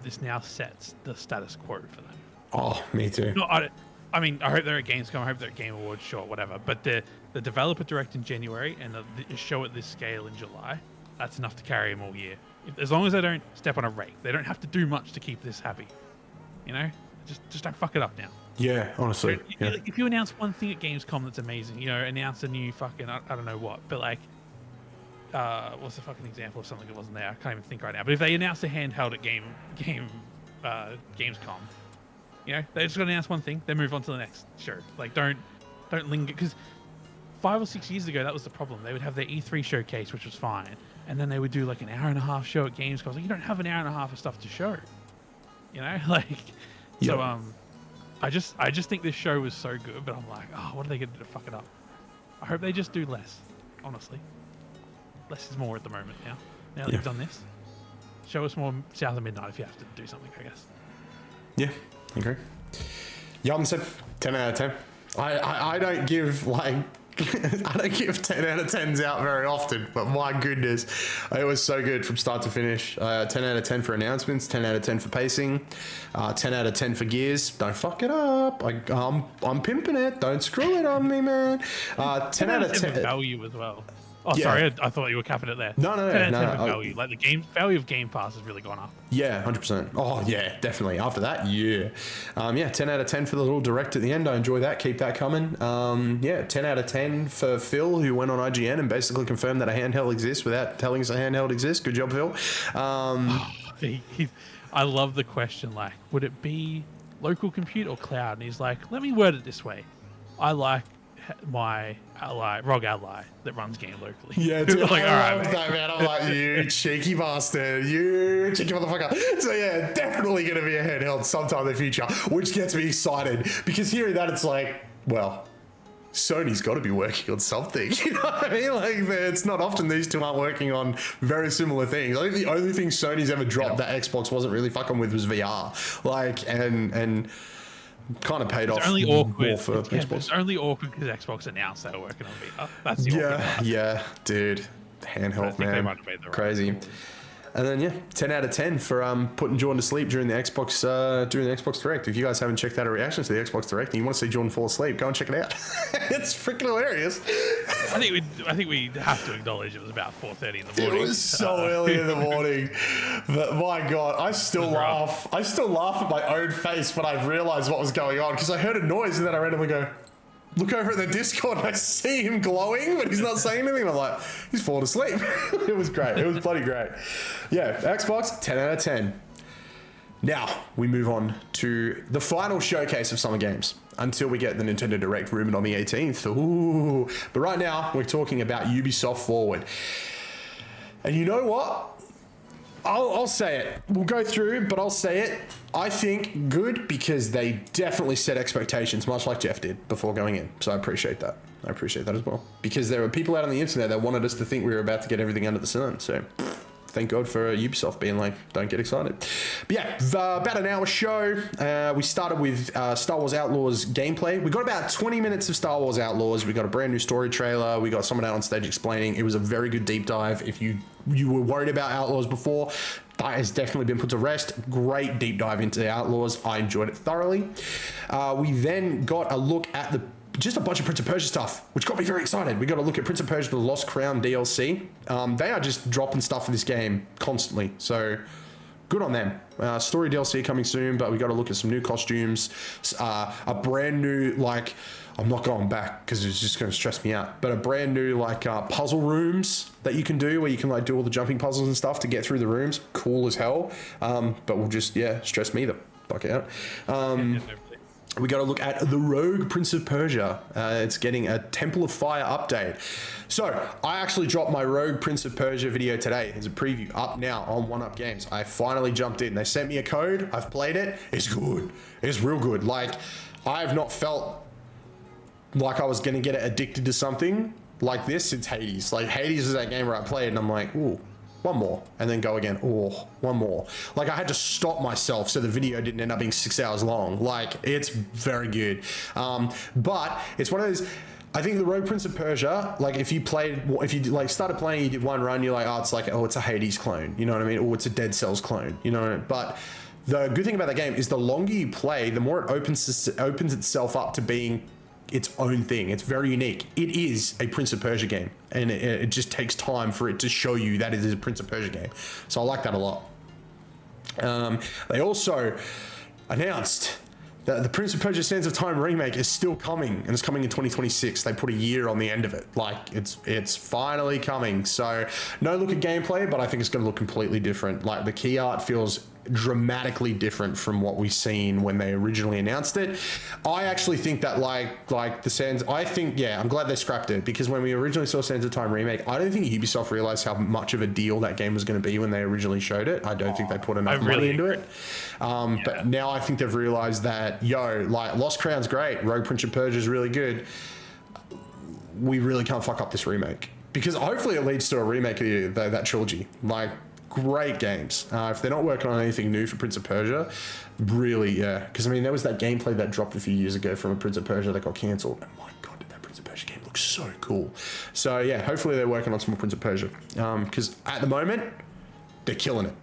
this now sets the status quo for them. Oh, me too. No, I mean, I hope they're at Gamescom. I hope they're at Game Awards, sure, whatever. But the developer direct in January and the show at this scale in July, that's enough to carry them all year. As long as they don't step on a rake, they don't have to do much to keep this happy. You know, just don't fuck it up now. Yeah, honestly. If you announce one thing at Gamescom that's amazing, you know, announce a new fucking I don't know what, but like, what's the fucking example of something that wasn't there? I can't even think right now. But if they announce a handheld at Gamescom, you know, they just got to announce one thing, then move on to the next show. Like, don't linger, because 5 or 6 years ago, that was the problem. They would have their E3 showcase, which was fine, and then they would do like an hour and a half show at Gamescom. Like, you don't have an hour and a half of stuff to show, you know, like. Yep. So I just think this show was so good, but I'm like, oh, what are they going to do to fuck it up? I hope they just do less, honestly. Less is more at the moment now. Now that you've done this, show us more South of Midnight if you have to do something, I guess. Yeah, okay. Yum said 10 out of 10. I don't give like I don't give 10 out of 10s out very often, but my goodness, it was so good from start to finish. 10 out of 10 for announcements, 10 out of 10 for pacing, 10 out of 10 for gears. Don't fuck it up. I'm pimping it. Don't screw it on me, man. 10 out of 10 for value as well. Oh, yeah. Sorry, I thought you were capping it there. No. 10 out of 10 for value. Like the value of Game Pass has really gone up. Yeah, 100%. Oh, yeah, definitely. After that, yeah. 10 out of 10 for the little direct at the end. I enjoy that. Keep that coming. 10 out of 10 for Phil, who went on IGN and basically confirmed that a handheld exists without telling us a handheld exists. Good job, Phil. I love the question, like, would it be local compute or cloud? And he's like, let me word it this way. I like my ROG ally that runs game locally. Yeah, dude, like, all right, man. I'm like, you cheeky bastard, you cheeky motherfucker. So yeah, definitely gonna be a handheld sometime in the future, which gets me excited because hearing that, it's like, well, Sony's got to be working on something. You know what I mean? Like, it's not often these two aren't working on very similar things. I think the only thing Sony's ever dropped that Xbox wasn't really fucking with was VR. Like, and kind of paid off. Only awkward. More for Xbox. It's only awkward because Xbox announced they were working on VR. That's the awkward part. Yeah, dude. Handheld, man. Crazy. And then 10 out of 10 for putting Jordan to sleep during the Xbox Direct. If you guys haven't checked out our reactions to the Xbox Direct and you want to see Jordan fall asleep, go and check it out. It's freaking hilarious. I think we have to acknowledge it was about 4:30 in the morning. It was so early in the morning. But my God, I still laugh. I still laugh at my own face when I realized what was going on because I heard a noise and then I randomly go, look over at the Discord and I see him glowing, but he's not saying anything. I'm like, he's fallen asleep. It was great. It was bloody great. Yeah, Xbox, 10 out of 10. Now, we move on to the final showcase of Summer Games until we get the Nintendo Direct rumored on the 18th. Ooh. But right now, we're talking about Ubisoft Forward. And you know what? I'll say it. We'll go through, but I'll say it. I think good because they definitely set expectations, much like Jeff did before going in. So I appreciate that. I appreciate that as well. Because there were people out on the internet that wanted us to think we were about to get everything under the sun. So thank God for Ubisoft being like, don't get excited. But yeah, about an hour show. We started with Star Wars Outlaws gameplay. We got about 20 minutes of Star Wars Outlaws. We got a brand new story trailer. We got someone out on stage explaining. It was a very good deep dive. If you were worried about Outlaws before, that has definitely been put to rest. Great deep dive into the Outlaws. I enjoyed it thoroughly. We then got a look at just a bunch of Prince of Persia stuff, which got me very excited. We got to look at Prince of Persia: The Lost Crown DLC. They are just dropping stuff for this game constantly, so good on them. Story DLC coming soon, but we got to look at some new costumes, a brand new, like, I'm not going back because it's just going to stress me out, but a brand new, like, puzzle rooms that you can do where you can, like, do all the jumping puzzles and stuff to get through the rooms. Cool as hell. But will just, stress me the fuck out. We got to look at the Rogue Prince of Persia. It's getting a Temple of Fire update. So I actually dropped my Rogue Prince of Persia video today as a preview up now on 1UP Games. I finally jumped in. They sent me a code. I've played it. It's good. It's real good. Like, I have not felt like I was going to get addicted to something like this since Hades. Like, Hades is that game where I played and I'm like, ooh, one more, and then go again. Oh, one more. Like, I had to stop myself so the video didn't end up being 6 hours long. Like, it's very good. But it's one of those, I think the Rogue Prince of Persia, like, if you started playing, you did one run, you're like, it's a Hades clone. You know what I mean? Or it's a Dead Cells clone. You know what I mean? But the good thing about that game is the longer you play, the more it opens itself up to being its own thing. It's very unique. It is a Prince of Persia game, and it just takes time for it to show you that it is a Prince of Persia game. So I like that a lot. They also announced The Prince of Persia: Sands of Time remake is still coming, and it's coming in 2026. They put a year on the end of it. Like, it's finally coming. So, no look at gameplay, but I think it's going to look completely different. Like, the key art feels dramatically different from what we've seen when they originally announced it. I actually think that like the Sands, I'm glad they scrapped it, because when we originally saw Sands of Time remake, I don't think Ubisoft realized how much of a deal that game was going to be when they originally showed it. I don't think they put enough money into it. But now I think they've realized that, like, Lost Crown's great, Rogue Prince of Persia is really good. We really can't fuck up this remake, because hopefully it leads to a remake of that trilogy. Like, great games. If they're not working on anything new for Prince of Persia, really, because I mean, there was that gameplay that dropped a few years ago from a Prince of Persia that got cancelled, and my god, did that Prince of Persia game look so cool. So yeah, hopefully they're working on some more Prince of Persia, because at the moment they're killing it.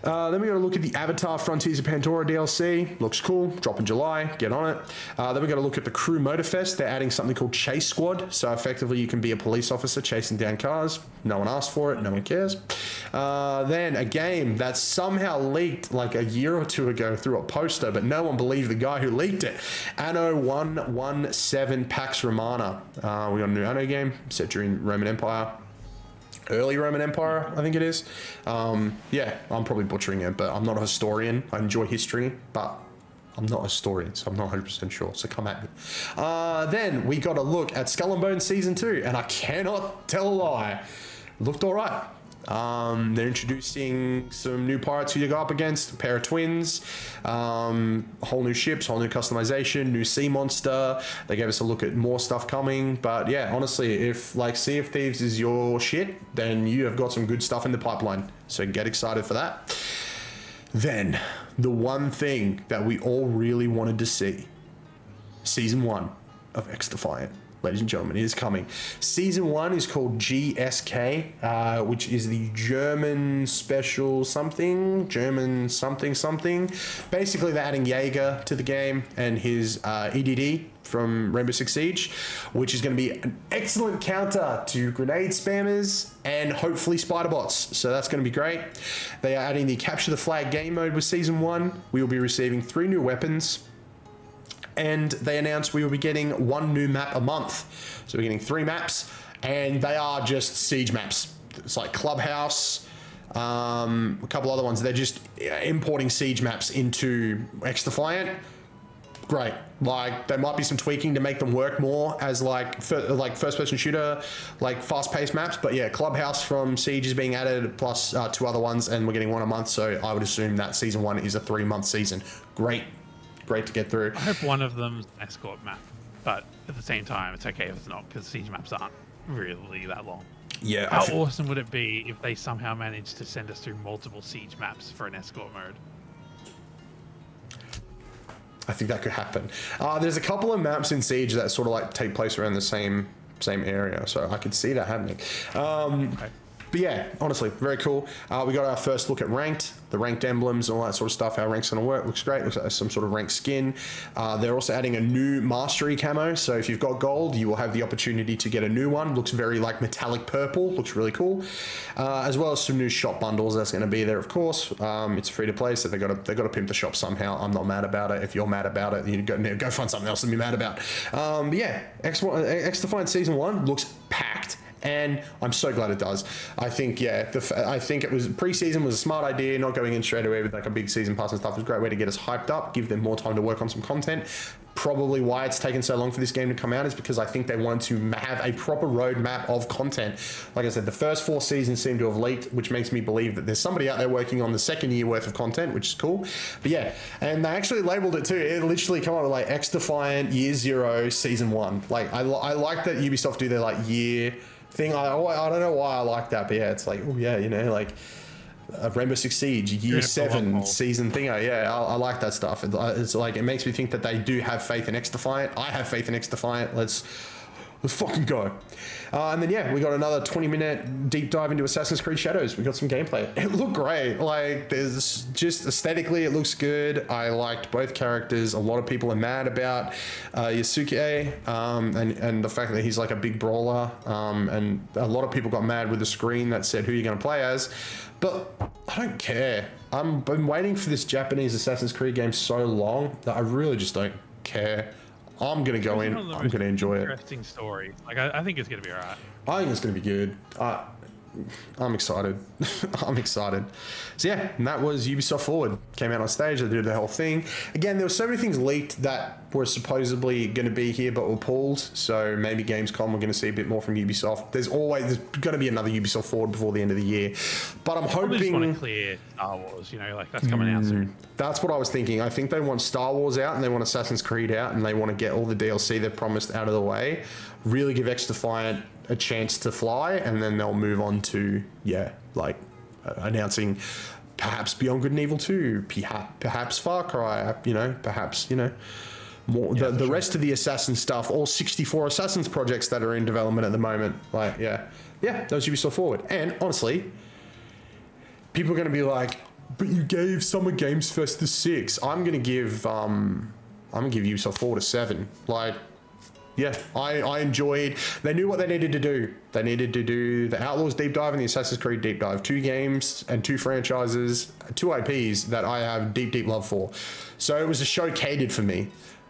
Then we got to look at the Avatar Frontiers of Pandora DLC. Looks cool. Drop in July. Get on it. Then we got to look at the Crew Motorfest. They're adding something called Chase Squad. So effectively, you can be a police officer chasing down cars. No one asked for it. No one cares. Then a game that somehow leaked like a year or two ago through a poster, but no one believed the guy who leaked it. Anno 117 Pax Romana. We got a new Anno game set during Roman Empire. Early Roman Empire, I think it is. Yeah, I'm probably butchering it, but I'm not a historian. I enjoy history, but I'm not a historian, so I'm not 100% sure, so come at me. Then we got a look at Skull and Bones Season 2, and I cannot tell a lie. Looked all right. They're introducing some new pirates who you go up against, a pair of twins, whole new ships, whole new customization, new sea monster. They gave us a look at more stuff coming, but yeah, honestly, if like Sea of Thieves is your shit, then you have got some good stuff in the pipeline, so get excited for that. Then, the one thing that we all really wanted to see, Season 1 of X-Defiant. Ladies and gentlemen, it is coming. Season 1 is called GSK, which is the German special something. Basically, they're adding Jaeger to the game and his EDD from Rainbow Six Siege, which is going to be an excellent counter to grenade spammers and hopefully spider bots. So that's going to be great. They are adding the Capture the Flag game mode with Season 1. We will be receiving 3 new weapons. And they announced we will be getting 1 new map a month. So we're getting 3 maps, and they are just siege maps. It's like Clubhouse, a couple other ones. They're just importing siege maps into X-Defiant. Great. Like, there might be some tweaking to make them work more as like first-person shooter, like fast-paced maps. But yeah, Clubhouse from Siege is being added, plus 2 other ones, and we're getting 1 a month. So I would assume that Season 1 is a 3-month season. Great to get through. I hope one of them's an escort map, but at the same time, it's okay if it's not, because siege maps aren't really that long. Yeah. How awesome would it be if they somehow managed to send us through multiple siege maps for an escort mode? I think that could happen. There's a couple of maps in Siege that sort of like take place around the same area, so I could see that happening. Okay. But yeah, honestly, very cool. We got our first look at ranked, the ranked emblems and all that sort of stuff, how rank's going to work. Looks great. Looks like some sort of ranked skin. They're also adding a new mastery camo. So if you've got gold, you will have the opportunity to get a new one. Looks very like metallic purple. Looks really cool. As well as some new shop bundles that's going to be there, of course. It's free to play, so they got to pimp the shop somehow. I'm not mad about it. If you're mad about it, you go find something else to be mad about. But yeah, X-Defiant Season 1 looks packed. And I'm so glad it does. I think, yeah, I think it was pre-season was a smart idea. Not going in straight away with like a big season pass and stuff was a great way to get us hyped up, give them more time to work on some content. Probably why it's taken so long for this game to come out is because I think they want to have a proper roadmap of content. Like I said, the first 4 seasons seem to have leaked, which makes me believe that there's somebody out there working on the second year worth of content, which is cool. But yeah, and they actually labeled it too. It literally come up with like X-Defiant Year 0 Season 1. Like I like that Ubisoft do their like year thing. I don't know why I like that, but yeah, it's like, oh yeah, you know, like Rainbow Six Siege Year 7 season thing. Yeah, I like that stuff. It's like, it makes me think that they do have faith in X-Defiant. I have faith in X-Defiant. Let's fucking go. And then, yeah, we got another 20-minute deep dive into Assassin's Creed Shadows. We got some gameplay. It looked great. Like, there's just aesthetically, it looks good. I liked both characters. A lot of people are mad about Yasuke and the fact that he's like a big brawler. And a lot of people got mad with the screen that said who you're going to play as. But I don't care. I've been waiting for this Japanese Assassin's Creed game so long that I really just don't care. I'm going to go in. I'm going to enjoy it. Interesting story. Like, I think it's going to be all right. I think it's going to be good. I'm excited. I'm excited. So yeah, and that was Ubisoft Forward. Came out on stage, they did the whole thing. Again, there were so many things leaked that were supposedly going to be here but were pulled. So maybe Gamescom, we're going to see a bit more from Ubisoft. There's going to be another Ubisoft Forward before the end of the year. But I'm hoping... They just want to clear Star Wars, you know, like that's coming out soon. That's what I was thinking. I think they want Star Wars out and they want Assassin's Creed out and they want to get all the DLC they've promised out of the way. Really give X Defiant a chance to fly, and then they'll move on to announcing perhaps Beyond Good and Evil 2, perhaps Far Cry, perhaps more the rest of the Assassin stuff, all 64 Assassins projects that are in development at the moment. That was Ubisoft Forward. And honestly, people are going to be like, but you gave Summer Games Fest a 6. I'm gonna give Ubisoft Forward a 7. Yeah, I enjoyed. They knew what they needed to do. They needed to do the Outlaws deep dive and the Assassin's Creed deep dive. 2 games and 2 franchises, 2 IPs that I have deep love for. So it was a show catered for me.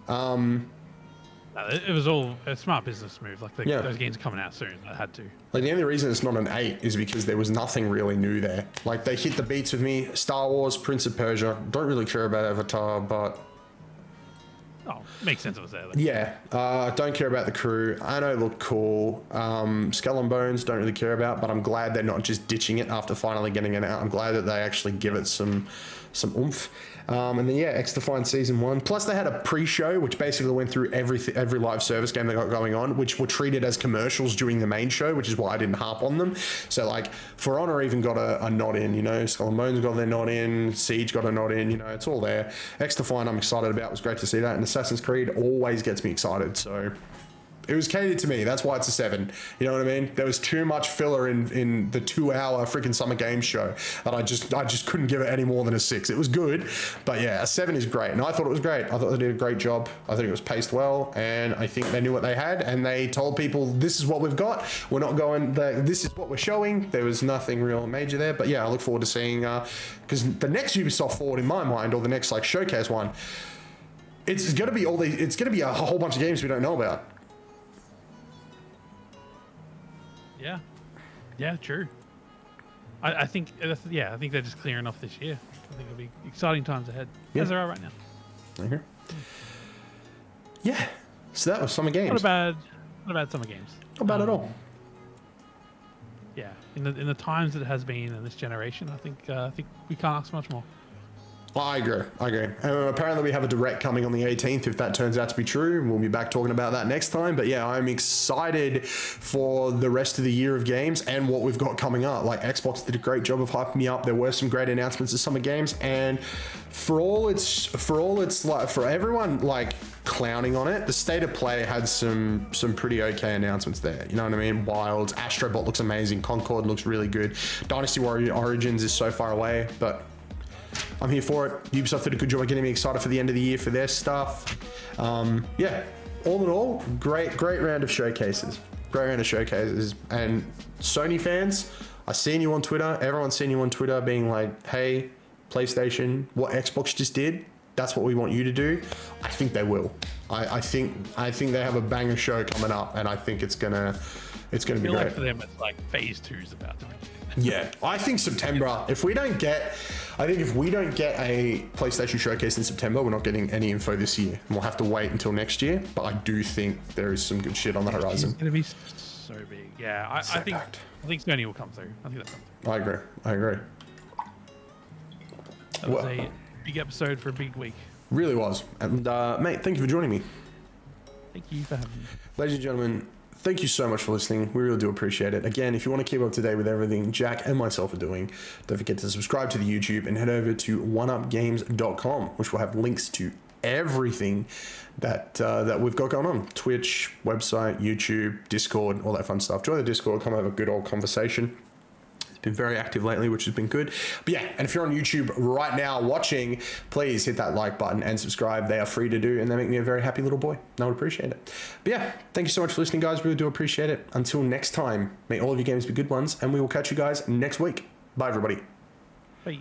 It was all a smart business move. Those games are coming out soon. I had to. The only reason it's not an 8 is because there was nothing really new there. They hit the beats with me. Star Wars, Prince of Persia. Don't really care about Avatar, but... Oh, makes sense it was there. Yeah, don't care about the crew. I know it looked cool. Skull and Bones, don't really care about, but I'm glad they're not just ditching it after finally getting it out. I'm glad that they actually give it some oomph. And then X Defiant Season 1. Plus they had a pre-show, which basically went through every live service game they got going on, which were treated as commercials during the main show, which is why I didn't harp on them. So For Honor even got a nod in, Skull and Bones got their nod in, Siege got a nod in, it's all there. X Defiant I'm excited about. It was great to see that. And Assassin's Creed always gets me excited. So it was catered to me. That's why it's a 7. You know what I mean? There was too much filler in the 2-hour freaking Summer Games show that I just couldn't give it any more than a 6. It was good, but yeah, a 7 is great. And I thought it was great. I thought they did a great job. I think it was paced well, and I think they knew what they had, and they told people, this is what we've got. We're not going, this is what we're showing. There was nothing real major there, but yeah, I look forward to seeing, because the next Ubisoft Forward in my mind, or the next showcase one, it's going to be a whole bunch of games we don't know about. Yeah, true. I think they're just clearing off this year. I think it'll be exciting times ahead. As there are right now. Okay. Yeah. So that was Summer Games. Not a bad Summer Games. Not bad at all. Yeah. In the times that it has been in this generation, I think we can't ask much more. I agree. Apparently we have a direct coming on the 18th. If that turns out to be true, we'll be back talking about that next time. But yeah, I'm excited for the rest of the year of games and what we've got coming up. Xbox did a great job of hyping me up. There were some great announcements of Summer Games, and for everyone clowning on it, the State of Play had some pretty okay announcements there. You know what I mean? Wilds, Astrobot looks amazing. Concord looks really good. Dynasty Warrior Origins is so far away, but I'm here for it. Ubisoft did a good job of getting me excited for the end of the year for their stuff. Yeah, all in all, great round of showcases. And Sony fans, I've seen you on Twitter. Everyone's seen you on Twitter being like, hey, PlayStation, what Xbox just did, that's what we want you to do. I think they will. I think they have a banger show coming up, and I think it's gonna be great. For them, it's phase 2 is about to begin. Yeah, I think September. If we don't get a PlayStation showcase in September, we're not getting any info this year, and we'll have to wait until next year. But I do think there is some good shit on the horizon. It's gonna be so big. Yeah, I think Sony will come through. I think that's coming through. I agree. That was a big episode for a big week. Really was. And mate, thank you for joining me. Thank you for having me. Ladies and gentlemen, thank you so much for listening. We really do appreciate it. Again, if you want to keep up to date with everything Jack and myself are doing, don't forget to subscribe to the YouTube and head over to oneupgames.com, which will have links to everything that we've got going on. Twitch, website, YouTube, Discord, all that fun stuff. Join the Discord, come have a good old conversation. Been very active lately, which has been good. But yeah, and if you're on YouTube right now watching, please hit that like button and subscribe. They are free to do, and they make me a very happy little boy. And I would appreciate it. But yeah, thank you so much for listening, guys. Really do appreciate it. Until next time, may all of your games be good ones, and we will catch you guys next week. Bye, everybody. Bye.